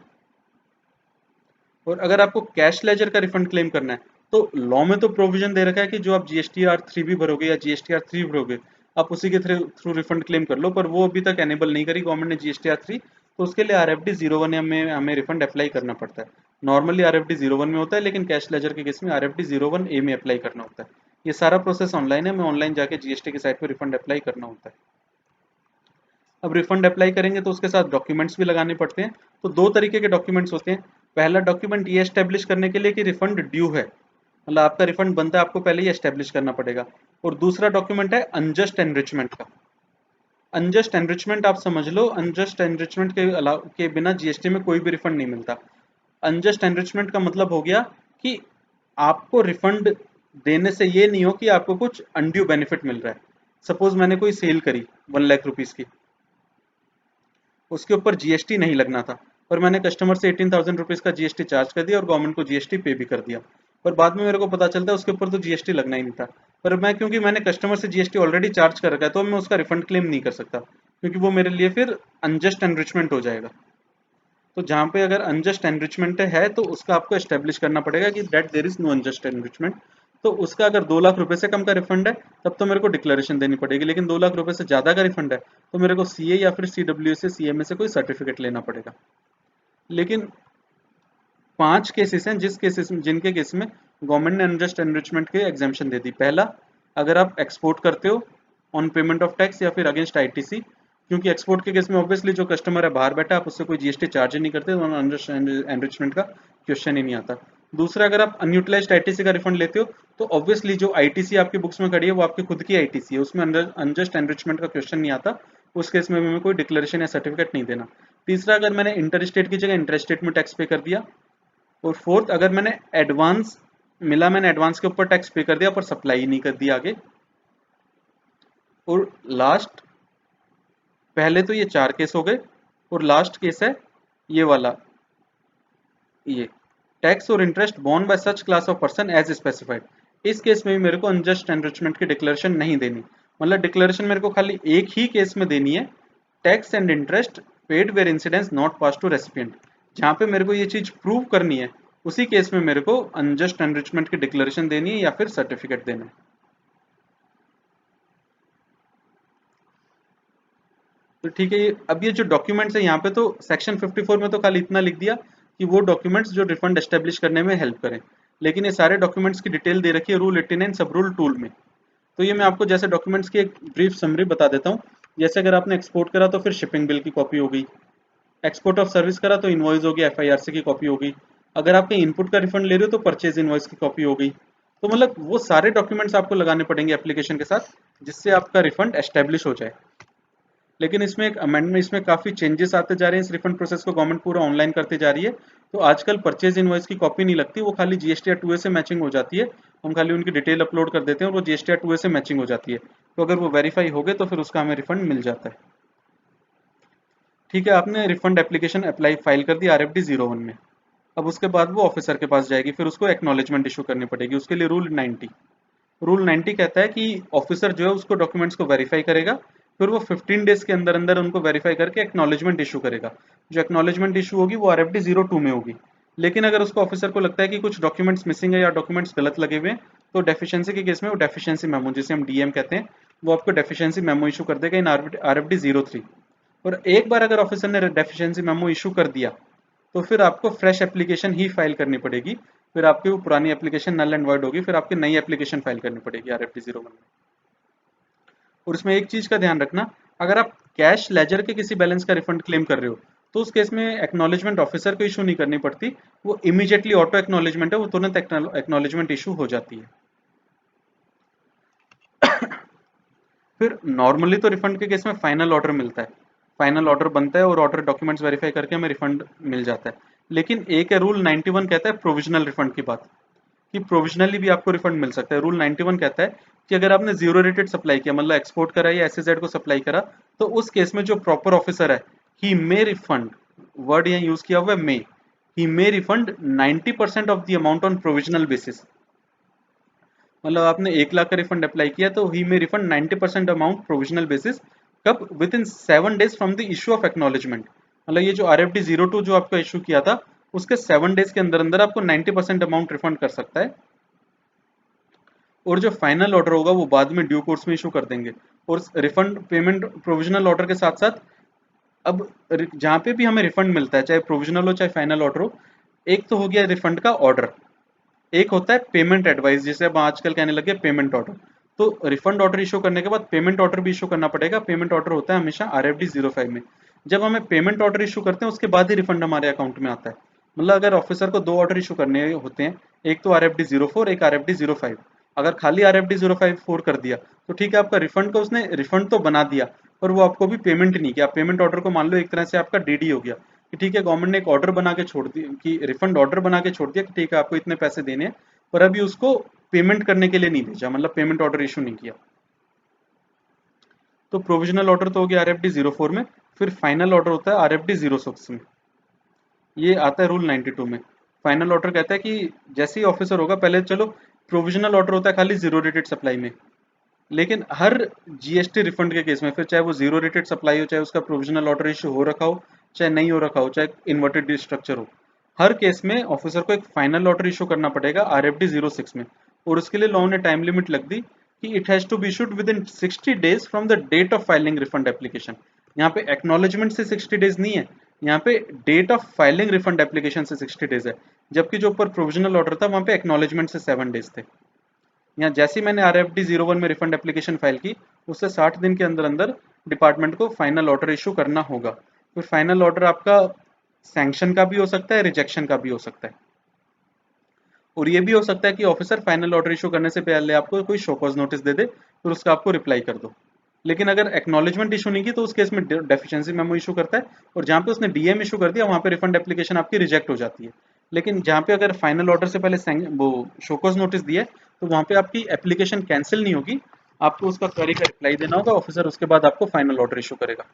और अगर आपको कैश लेजर का रिफंड क्लेम करना है, तो लॉ में तो प्रोविजन दे रखा है कि जो आप GSTR 3 भी भरोगे या GSTR 3 भरोगे, आप उसी के थ्रू रिफंड क्लेम कर लो, पर वो अभी तक एनेबल नहीं करी गवर्नमेंट ने GSTR 3, तो उसके लिए RFD 01 में हमें रिफंड अप्लाई करना पड़ता है। नॉर्मली RFD 01 में होता है, लेकिन कैश लेजर के केस में RFD 01A में अप्लाई करना होता है। ये सारा प्रोसेस ऑनलाइन है, हमें ऑनलाइन जाके GST की साइट पर रिफंड अप्लाई करना होता है। अब रिफंड अप्लाई करेंगे तो उसके साथ डॉक्यूमेंट्स भी लगाने पड़ते हैं। तो दो तरीके के डॉक्यूमेंट्स होते हैं। पहला डॉक्यूमेंट ये एस्टेब्लिश करने के लिए कि रिफंड ड्यू है, मतलब आपका रिफंड बनता है, आपको पहले ही एस्टेब्लिश करना पड़ेगा। और दूसरा डॉक्यूमेंट है अनजस्ट एनरिचमेंट का। अनजस्ट एनरिचमेंट आप समझ लो, अनजस्ट एनरिचमेंट के बिना GST में कोई भी रिफंड नहीं मिलता। अनजस्ट एनरिचमेंट का मतलब हो गया कि आपको रिफंड देने से ये नहीं हो कि आपको कुछ अनड्यू बेनिफिट मिल रहा है। सपोज मैंने कोई सेल करी 1 लाख रुपीज की, उसके ऊपर GST नहीं लगना था, पर मैंने कस्टमर से 18,000 रुपीज का GST चार्ज कर दिया और गवर्नमेंट को GST पे भी कर दिया। पर बाद में मेरे को पता चलता है उसके ऊपर तो GST लगना ही नहीं था। पर मैं, क्योंकि मैंने कस्टमर से GST ऑलरेडी चार्ज कर रखा है, तो मैं उसका रिफंड क्लेम नहीं कर सकता, क्योंकि वो मेरे लिए फिर अनजस्ट एनरिचमेंट हो जाएगा। तो जहाँ पे अगर अनजस्ट एनरिचमेंट है तो उसका आपको एस्टेब्लिश करना पड़ेगा कि that there is no unjust enrichment. तो उसका अगर 2 लाख रुपए से कम का रिफंड है, तब तो मेरे को डिक्लेरेशन देनी पड़ेगी, लेकिन 2 लाख रुपए से ज्यादा का रिफंड है तो मेरे को CA या फिर CWA से CMA से कोई सर्टिफिकेट लेना पड़ेगा। लेकिन 5 केसेस हैं जिनके केस में गवर्नमेंट ने अनजस्ट एनरिचमेंट के एग्जाम्पशन दे दी। पहला, अगर आप एक्सपोर्ट करते हो ऑन पेमेंट ऑफ टैक्स या फिर अगेंस्ट ITC, क्योंकि एक्सपोर्ट के केस में ऑब्वियसली जो कस्टमर है बाहर बैठा, आप उससे कोई GST चार्ज ही नहीं करते, तो अनजस्ट एनरिचमेंट का क्वेश्चन ही नहीं आता। दूसरा, अगर आप अनयूटिलाइज्ड ITC का रिफंड लेते हो, तो ऑब्वियसली जो ITC आपकी बुक्स में खड़ी है वो आपकी खुद की ITC है, उसमें अनजस्ट एनरिचमेंट का क्वेश्चन नहीं आता। उस केस में हमें कोई डिक्लेरेशन या सर्टिफिकेट नहीं देना। तीसरा, अगर मैंने इंटर स्टेट की जगह इंटर स्टेट में टैक्स पे कर दिया। और फोर्थ, अगर मैंने एडवांस के ऊपर टैक्स पे कर दिया पर सप्लाई ही नहीं कर दिया आगे। और लास्ट, पहले तो ये 4 केस हो गए, और लास्ट केस है ये वाला, ये टैक्स और interest borne by such class of person as specified. इस केस में भी मेरे को अनजस्ट एनरिचमेंट की डिक्लेरेशन नहीं देनी, मतलब डिक्लेरेशन मेरे को खाली एक ही केस में देनी है, tax and interest paid where incidence not pass to recipient. जहां पे मेरे को ये चीज प्रूव करनी है, उसी केस में मेरे को अनजस्ट एनरिचमेंट की डिक्लेरेशन देनी है या फिर सर्टिफिकेट देना है। तो ठीक है, अब ये जो डॉक्यूमेंट्स है यहाँ पे तो सेक्शन 54 में तो खाली इतना लिख दिया कि वो डॉक्यूमेंट्स जो रिफंड एस्टेब्लिश करने में हेल्प करें, लेकिन ये सारे डॉक्यूमेंट्स की डिटेल दे रखी है रूल 89 सब रूल टूल में। तो ये मैं आपको जैसे डॉक्यूमेंट्स की एक ब्रीफ समरी बता देता हूँ। जैसे अगर आपने एक्सपोर्ट करा तो फिर शिपिंग बिल की कॉपी हो गई, एक्सपोर्ट ऑफ सर्विस करा तो इनवॉइस होगी, FIRC की कॉपी हो गई, अगर आप कहीं इनपुट का रिफंड ले रहे हो तो परचेज इनवॉइस की कॉपी हो गई। तो मतलब वो सारे डॉक्यूमेंट्स आपको लगाने पड़ेंगे एप्लीकेशन के साथ, जिससे आपका रिफंड एस्टेब्लिश हो जाए। लेकिन इसमें एक अमेंडमेंट, इसमें काफी चेंजेस आते जा रहे हैं, इस रिफंड प्रोसेस को गवर्नमेंट पूरा ऑनलाइन करते जा रही है। तो आजकल परचेज इनवॉइस की कॉपी नहीं लगती, वो खाली GSTR 2A से मैचिंग हो जाती है। हम खाली उनकी डिटेल अपलोड कर देते हैं और वो GSTR 2A से मैचिंग हो जाती है। तो अगर वो वेरीफाई हो गए तो फिर उसका हमें रिफंड मिल जाता है। ठीक है, आपने रिफंड एप्लीकेशन अप्लाई फाइल कर दी RFD 01 में। अब उसके बाद वो ऑफिसर के पास जाएगी, फिर उसको एक्नॉलेजमेंट इशू करनी पड़ेगी। उसके लिए रूल 90 कहता है कि ऑफिसर जो है उसको डॉक्यूमेंट्स को वेरीफाई करेगा, फिर वो 15 डेज के अंदर अंदर उनको वेरीफाई करके एक्नॉलेजमेंट इशू करेगा। जो एक्नॉलेजमेंट इशू होगी वो RFD 02 में होगी। लेकिन अगर उसको ऑफिसर को लगता है कि कुछ डॉक्यूमेंट्स मिसिंग है या डॉक्यूमेंट्स गलत लगे हुए हैं, तो डेफिशिएंसी के केस में वो डेफिशिएंसी मेमो, जिसे हम DM कहते हैं, वो आपको डेफिशिएंसी मेमो इशू कर देगा इन RFD 03। और एक बार अगर ऑफिसर ने डेफिशिएंसी मेमो इशू कर दिया, तो फिर आपको फ्रेश एप्लीकेशन ही फाइल करनी पड़ेगी। फिर आपकी वो पुरानी एप्लीकेशन नल एंड वॉइड होगी, फिर आपकी नई एप्लीकेशन फाइल करनी पड़ेगी RFD 01 में। और इसमें एक चीज का ध्यान रखना, अगर आप कैश लेजर के किसी बैलेंस का रिफंड क्लेम कर रहे हो, तो उस केस में एक्नॉलेजमेंट ऑफिसर को इशू नहीं करनी पड़ती, वो इमीडिएटली ऑटो एक्नॉलेजमेंट है, वो तुरंत एक्नॉलेजमेंट इशू हो जाती है। फिर नॉर्मली तो रिफंड के केस में फाइनल ऑर्डर मिलता है, फाइनल ऑर्डर बनता है और ऑर्डर डॉक्यूमेंट्स वेरीफाई करके हमें रिफंड मिल जाता है। लेकिन एक है रूल 91 कहता है प्रोविजनल रिफंड की बात, कि प्रोविजनली भी आपको रिफंड मिल सकता है। रूल 91 कहता है कि अगर आपने जीरो रेटेड सप्लाई किया, मतलब एक्सपोर्ट करा या एसएजेड को सप्लाई करा, तो उस केस में जो प्रॉपर ऑफिसर है, ही मे रिफंड, वर्ड यहाँ यूज किया हुआ है may, he may refund 90% of the amount on provisional basis. मतलब आपने 1 लाख का रिफंड अप्लाई किया तो he may refund 90% amount provisional basis, कब? Within 7 days from the issue of acknowledgement. मतलब ये जो RFD 02 जो आपका इशू किया था, उसके 7 डेज के अंदर अंदर आपको 90% अमाउंट रिफंड कर सकता है। और जो फाइनल ऑर्डर होगा वो बाद में ड्यू कोर्स में इशू कर देंगे। और रिफंड पेमेंट प्रोविजनल ऑर्डर के साथ साथ, अब जहां पे भी हमें रिफंड मिलता है, चाहे प्रोविजनल हो चाहे फाइनल ऑर्डर हो, एक तो हो गया रिफंड का ऑर्डर, एक होता है पेमेंट एडवाइस, जिसे अब आजकल कहने लगे पेमेंट ऑर्डर। तो रिफंड ऑर्डर इशू करने के बाद पेमेंट ऑर्डर भी इशू करना पड़ेगा। पेमेंट ऑर्डर होता है हमेशा RFD 05 में। जब हमें पेमेंट ऑर्डर इशू करते हैं उसके बाद ही रिफंड हमारे अकाउंट में आता है। मतलब अगर ऑफिसर को 2 ऑर्डर इशू करने होते हैं, एक तो RFD 04, एक RFD 05। अगर खाली RFD 054 कर दिया तो ठीक है, आपका रिफंड को उसने रिफंड तो बना दिया, पर वो आपको भी पेमेंट नहीं किया। पेमेंट ऑर्डर को मान लो एक तरह से आपका DD हो गया, कि ठीक है गवर्नमेंट ने एक ऑर्डर बना के छोड़ दिया, कि रिफंड ऑर्डर बना के छोड़ दिया कि ठीक है आपको इतने पैसे देने हैं, पर अभी उसको पेमेंट करने के लिए नहीं भेजा, मतलब पेमेंट ऑर्डर इशू नहीं किया। तो प्रोविजनल ऑर्डर तो हो गया RFD 04 में। फिर फाइनल ऑर्डर होता है RFD 06 में, ये आता है रूल 92 में। फाइनल ऑर्डर कहता है कि जैसे ही ऑफिसर होगा, पहले चलो प्रोविजनल ऑर्डर होता है खाली जीरो रेटेड सप्लाई में, लेकिन हर GST रिफंड के केस में, फिर चाहे वो जीरो रेटेड सप्लाई हो, चाहे उसका प्रोविजनल ऑर्डर इशू हो रखा हो, चाहे नहीं हो रखा हो, चाहे इन्वर्टेड स्ट्रक्चर हो, हर केस में ऑफिसर को एक फाइनल ऑर्डर इशू करना पड़ेगा RFD 06 में। और उसके लिए लॉ ने टाइम लिमिट लग दी कि it has to be issued within 60 days from the date of filing refund application. यहाँ पे एक्नॉलेजमेंट से 60 डेज नहीं है, यहाँ पे date of filing refund application से 60 डेज है। जबकि जो ऊपर प्रोविजनल ऑर्डर था वहां पे एक्नॉलेजमेंट से 7 डेज थे। यहाँ जैसे ही मैंने RFD 01 में रिफंड एप्लीकेशन फाइल की, उससे 60 दिन के अंदर अंदर डिपार्टमेंट को फाइनल ऑर्डर इशू करना होगा। फिर फाइनल ऑर्डर आपका सैंक्शन का भी हो सकता है, रिजेक्शन का भी हो सकता है। और ये भी हो सकता है कि ऑफिसर फाइनल ऑर्डर इशू करने से पहले आपको कोई शोकॉज नोटिस दे दे, फिर उसका आपको रिप्लाई कर दो। लेकिन अगर एक्नॉलेजमेंट इशू नहीं की तो उस केस में डेफिशिएंसी मेमो इशू करता है, और जहां पे उसने DM इशू कर दिया वहां पे रिफंड एप्लीकेशन आपकी रिजेक्ट हो जाती है। लेकिन जहां पे अगर फाइनल ऑर्डर से पहले वो शोकॉज नोटिस दिया है, तो वहां पे आपकी एप्लीकेशन कैंसिल नहीं होगी, आपको उसका क्वेरी का रिप्लाई देना होगा, ऑफिसर उसके बाद आपको फाइनल ऑर्डर इशू करेगा।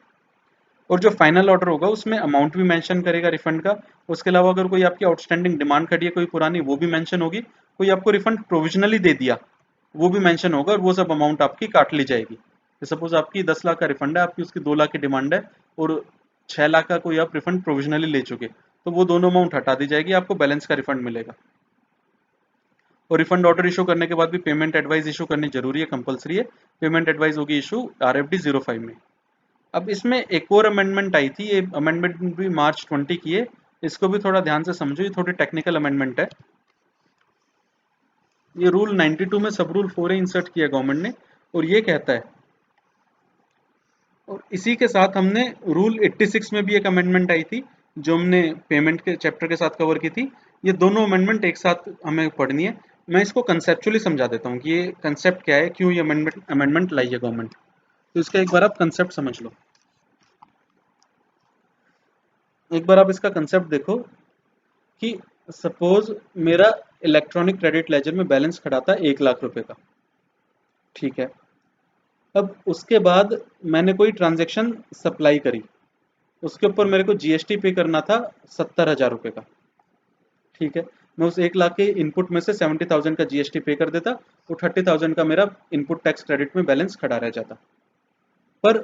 और जो फाइनल ऑर्डर होगा उसमें अमाउंट भी मेंशन करेगा रिफंड का। उसके अलावा अगर कोई आपकी आउटस्टैंडिंग डिमांड खड़ी है कोई पुरानी, वो भी मेंशन होगी। कोई आपको रिफंड प्रोविजनली दे दिया, वो भी मेंशन होगा, और वो सब अमाउंट आपकी काट ली जाएगी। सपोज आपकी 10 लाख का रिफंड है, आपकी उसकी 2 लाख की डिमांड है, और 6 लाख का कोई आप रिफंड प्रोविजनली ले चुके, तो वो दोनों अमाउंट हटा दी जाएगी, आपको बैलेंस का रिफंड मिलेगा। और रिफंड ऑर्डर इशू करने के बाद भी पेमेंट एडवाइस इशू करनी जरूरी है, कंपलसरी है। पेमेंट एडवाइस होगी इशू RFD 05 में। अब इसमें एक और अमेंडमेंट आई थी, ये अमेंडमेंट भी मार्च 20 की है। इसको भी थोड़ा ध्यान से समझो, ये थोड़ी टेक्निकल अमेंडमेंट है। ये रूल 92 में सब रूल 4A इंसर्ट किया गवर्नमेंट ने, और ये कहता है, और इसी के साथ हमने रूल 86 में भी एक अमेंडमेंट आई थी जो हमने पेमेंट के चैप्टर के साथ कवर की थी। ये दोनों अमेंडमेंट एक साथ हमें पढ़नी है। मैं इसको कंसेप्चुअली समझा देता हूँ कि ये कंसेप्ट क्या है, क्यों ये अमेंडमेंट लाई है गवर्नमेंट। तो इसका एक बार आप कंसेप्ट समझ लो। एक बार आप इसका कंसेप्ट देखो कि सपोज मेरा इलेक्ट्रॉनिक क्रेडिट लेजर में बैलेंस खड़ा था 1 लाख रुपए का, ठीक है। अब उसके बाद मैंने कोई ट्रांजेक्शन सप्लाई करी, उसके ऊपर मेरे को GST पे करना था 70,000 रुपए का, ठीक है। मैं उस 1 लाख के इनपुट में से 70,000 का GST पे कर देता, तो 30,000 का मेरा इनपुट टैक्स क्रेडिट में बैलेंस खड़ा रह जाता। पर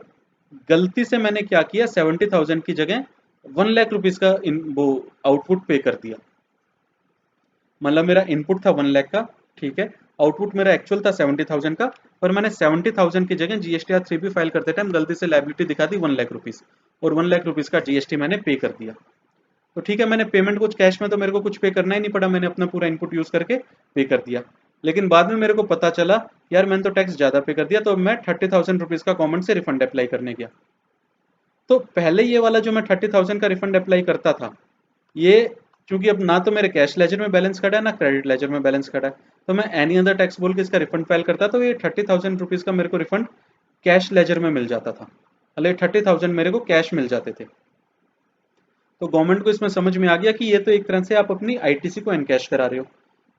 गलती से मैंने क्या किया, 70,000 की जगह 1 लाख रुपीज का वो आउटपुट पे कर दिया। मतलब मेरा इनपुट था 1 लाख का, ठीक है, आउटपुट मेरा एक्चुअल था 70,000 का, पर मैंने 70,000 की जगह GSTR 3B फाइल करते टाइम गलती से लायबिलिटी दिखा दी 1 लाख रुपीज, और 1 लाख रुपीज का GST मैंने पे कर दिया। तो ठीक है, मैंने पेमेंट कुछ कैश में तो मेरे को कुछ पे करना ही नहीं पड़ा, मैंने अपना पूरा इनपुट यूज करके पे कर दिया। लेकिन बाद में मेरे को पता चला यार मैंने तो टैक्स ज्यादा पे कर दिया, तो मैं 30,000 रुपीज का गवर्नमेंट से रिफंड अप्लाई करने गया। तो पहले ये वाला जो मैं 30,000 का रिफंड अप्लाई करता था, ये क्योंकि अब ना तो मेरे कैश लेजर में बैलेंस खड़ा है ना क्रेडिट लेजर में बैलेंस खड़ा है, तो मैं एनी अदर टैक्स बोल के इसका रिफंड फाइल करता, तो ये 30,000 रुपीज का मेरे को रिफंड कैश लेजर में मिल जाता था। मतलब 30,000 मेरे को कैश मिल जाते थे। तो गवर्नमेंट को इसमें समझ में आ गया कि ये तो एक तरह से आप अपनी आईटीसी को एनकैश करा रहे हो।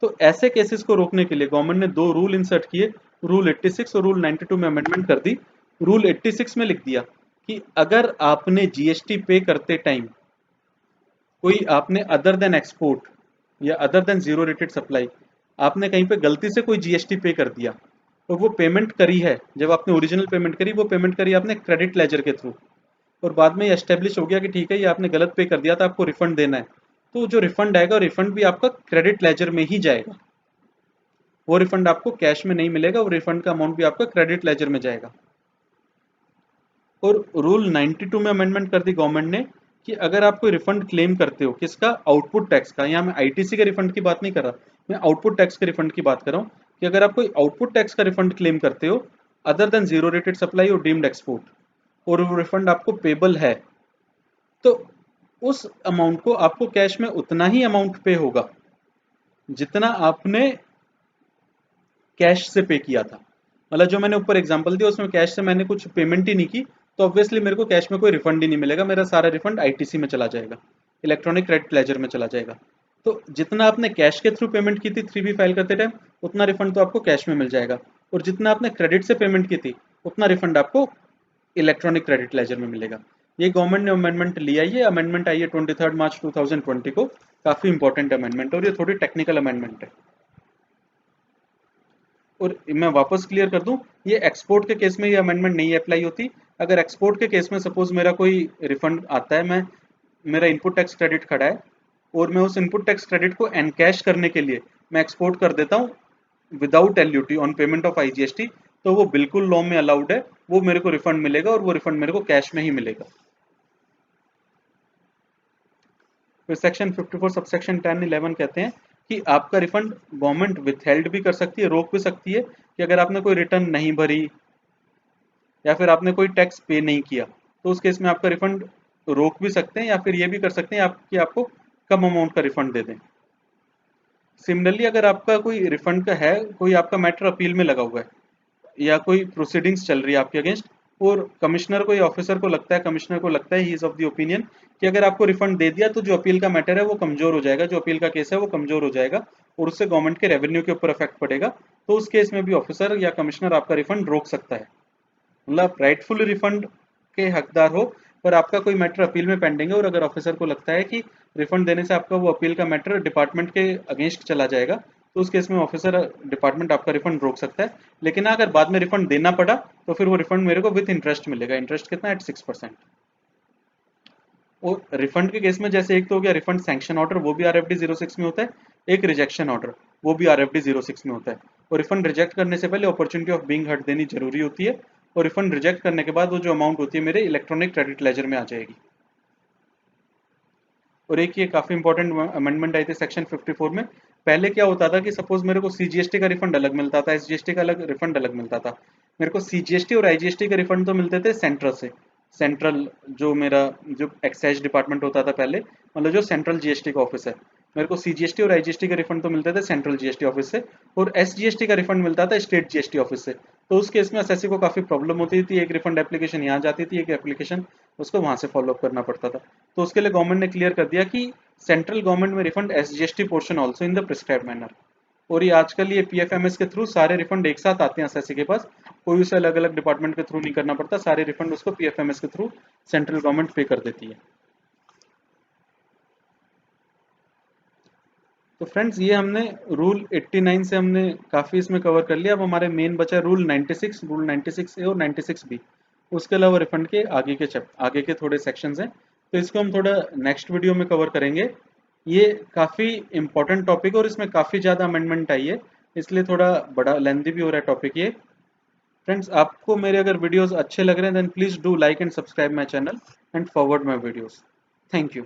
तो ऐसे केसेस को रोकने के लिए गवर्नमेंट ने दो रूल इंसर्ट किए, रूल 86 और रूल 92 में अमेंडमेंट कर दी। रूल 86 में लिख दिया कि अगर आपने जीएसटी पे करते टाइम कोई आपने अदर देन एक्सपोर्ट या other than zero rated supply आपने कहीं पे गलती से कोई जीएसटी पे कर दिया और वो पेमेंट करी है, जब आपने ओरिजिनल पेमेंट करी वो पेमेंट करी आपने क्रेडिट लेजर के थ्रू, और बाद में ये एस्टेब्लिश हो गया कि ठीक है ये आपने गलत पे कर दिया था, आपको रिफंड देना है, तो जो रिफंड आएगा रिफंड भी आपका क्रेडिट लेजर में ही जाएगा। वो रिफंड आपको कैश में नहीं मिलेगा, वो रिफंड का अमाउंट भी आपका क्रेडिट लेजर में जाएगा। और रूल 92 में अमेंडमेंट कर दी गवर्नमेंट ने कि अगर आप कोई रिफंड क्लेम करते हो, किसका, आउटपुट टैक्स का, यहाँ मैं आईटीसी के रिफंड की बात नहीं कर रहा, मैं आउटपुट टैक्स के रिफंड की बात कर रहा हूँ, कि अगर आप कोई आउटपुट टैक्स का रिफंड क्लेम करते हो other than zero rated supply और डीम्ड एक्सपोर्ट, और वो रिफंड आपको पेबल है, तो उस अमाउंट को आपको कैश में उतना ही अमाउंट पे होगा जितना आपने कैश से पे किया था। मतलब जो मैंने ऊपर एग्जांपल दिया उसमें कैश से मैंने कुछ पेमेंट ही नहीं की, तो ऑब्वियसली मेरे को कैश में कोई रिफंड ही नहीं मिलेगा, मेरा सारा रिफंड आईटीसी में चला जाएगा, इलेक्ट्रॉनिक क्रेडिट लेजर में चला जाएगा। तो जितना आपने कैश के थ्रू पेमेंट की थी 3B फाइल करते टाइम, उतना रिफंड तो आपको कैश में मिल जाएगा, और जितना आपने क्रेडिट से पेमेंट की थी उतना रिफंड आपको इलेक्ट्रॉनिक क्रेडिट लेजर में मिलेगा। ये गवर्नमेंट ने अमेंडमेंट लिया, ये अमेंडमेंट आई है 23 मार्च 2020 को, काफी इंपॉर्टेंट अमेंडमेंट, और ये थोड़ी टेक्निकल अमेंडमेंट है। और मैं वापस क्लियर कर दूं, ये एक्सपोर्ट के केस में ये अमेंडमेंट नहीं अप्लाई होती। अगर एक्सपोर्ट के केस में सपोज मेरा कोई रिफंड आता है, मैं मेरा इनपुट टैक्स क्रेडिट खड़ा है और मैं उस इनपुट टैक्स क्रेडिट को एनकैश करने के लिए मैं एक्सपोर्ट कर देता हूँ without LUT on payment of IGST, तो वो बिल्कुल लॉ में अलाउड है, वो मेरे को रिफंड मिलेगा और वो रिफंड मेरे को कैश में ही मिलेगा। फिर सेक्शन 54 सबसेक्शन 10 11 कहते हैं कि आपका रिफंड गवर्नमेंट विथहेल्ड भी कर सकती है, रोक भी सकती है, कि अगर आपने कोई रिटर्न नहीं भरी या फिर आपने कोई टैक्स पे नहीं किया, तो उस केस में आपका रिफंड रोक भी सकते हैं, या फिर ये भी कर सकते हैं कि आपको कम अमाउंट का रिफंड दे दें। सिमिलरली अगर आपका कोई रिफंड का है, कोई आपका मैटर अपील में लगा हुआ है या कोई प्रोसीडिंग्स चल रही है आपके अगेंस्ट, और कमिश्नर को या ऑफिसर को लगता है, कमिश्नर को लगता है, he is of the opinion कि अगर आपको रिफंड दे दिया तो जो अपील का मैटर है वो कमजोर हो जाएगा, जो अपील का केस है वो कमजोर हो जाएगा और उससे गवर्नमेंट के रेवेन्यू के ऊपर इफेक्ट पड़ेगा, तो उस केस में भी ऑफिसर या कमिश्नर आपका रिफंड रोक सकता है। मतलब राइटफुल रिफंड के हकदार हो, पर आपका कोई मैटर अपील में पेंडिंग है और अगर ऑफिसर को लगता है कि रिफंड देने से आपका वो अपील का मैटर डिपार्टमेंट के अगेंस्ट चला जाएगा, तो उस केस में ऑफिसर डिपार्टमेंट आपका रिफंड रोक सकता है। लेकिन अगर बाद में रिफंड देना पड़ा तो फिर वो रिफंड मेरे को विथ इंटरेस्ट मिलेगा। इंटरेस्ट कितना, एट 6%। और रिफंड के केस में जैसे एक तो हो गया रिफंड सैंक्शन ऑर्डर, वो भी RFD 06 में होता है, एक रिजेक्शन ऑर्डर वो भी RFD 06 में होता है। और रिफंड रिजेक्ट करने से पहले अपॉर्चुनिटी ऑफ बीइंग हर्ड देनी जरूरी होती है, और रिफंड रिजेक्ट करने के बाद वो जो अमाउंट होती है मेरे इलेक्ट्रॉनिक क्रेडिट लेजर में आ जाएगी। और एक ये काफी इंपॉर्टेंट अमेंडमेंट आई थी सेक्शन 54 में। पहले क्या होता था कि सपोज मेरे को सीजीएसटी का रिफंड अलग मिलता था, एसजीएसटी का अलग रिफंड अलग मिलता था। मेरे को सीजीएसटी और आईजीएसटी के रिफंड तो मिलते थे सेंट्रल से, सेंट्रल जो मेरा जो एक्साइज डिपार्टमेंट होता था पहले, मतलब जो सेंट्रल जीएसटी का ऑफिस है, मेरे को सीजीएसटी और आईजीएसटी का रिफंड तो मिलते थे सेंट्रल जीएसटी ऑफिस से, और एसजीएसटी का रिफंड मिलता था स्टेट जीएसटी ऑफिस से। तो उस केस में एसएससी को काफी प्रॉब्लम होती थी, एक रिफंड एप्लीकेशन यहाँ जाती थी, एक एप्लीकेशन उसको वहां से फॉलो अप करना पड़ता था। तो उसके लिए गवर्नमेंट ने क्लियर कर दिया कि सेंट्रल गवर्नमेंट में refund SGST portion also in the prescribed manner. और ये आजकल ये पीएफएमएस के थ्रू सारे रिफंड एक साथ आते हैं एसएससी के पास, कोई उसे अलग अलग डिपार्टमेंट के थ्रू नहीं करना पड़ता, सारे रिफंड उसको पीएफएमएस के थ्रू सेंट्रल गवर्नमेंट पे कर देती है। तो फ्रेंड्स ये हमने रूल 89 से हमने काफ़ी इसमें कवर कर लिया। अब हमारे मेन बचा रूल 96, रूल 96A और 96B। उसके अलावा रिफंड के आगे के थोड़े सेक्शंस हैं, तो इसको हम थोड़ा नेक्स्ट वीडियो में कवर करेंगे। ये काफ़ी इंपॉर्टेंट टॉपिक और इसमें काफ़ी ज़्यादा अमेंडमेंट आई है, इसलिए थोड़ा बड़ा लेंथी भी हो रहा है टॉपिक ये। फ्रेंड्स आपको मेरे अगर वीडियोस अच्छे लग रहे हैं then please do like and subscribe my channel and forward my videos. Thank you.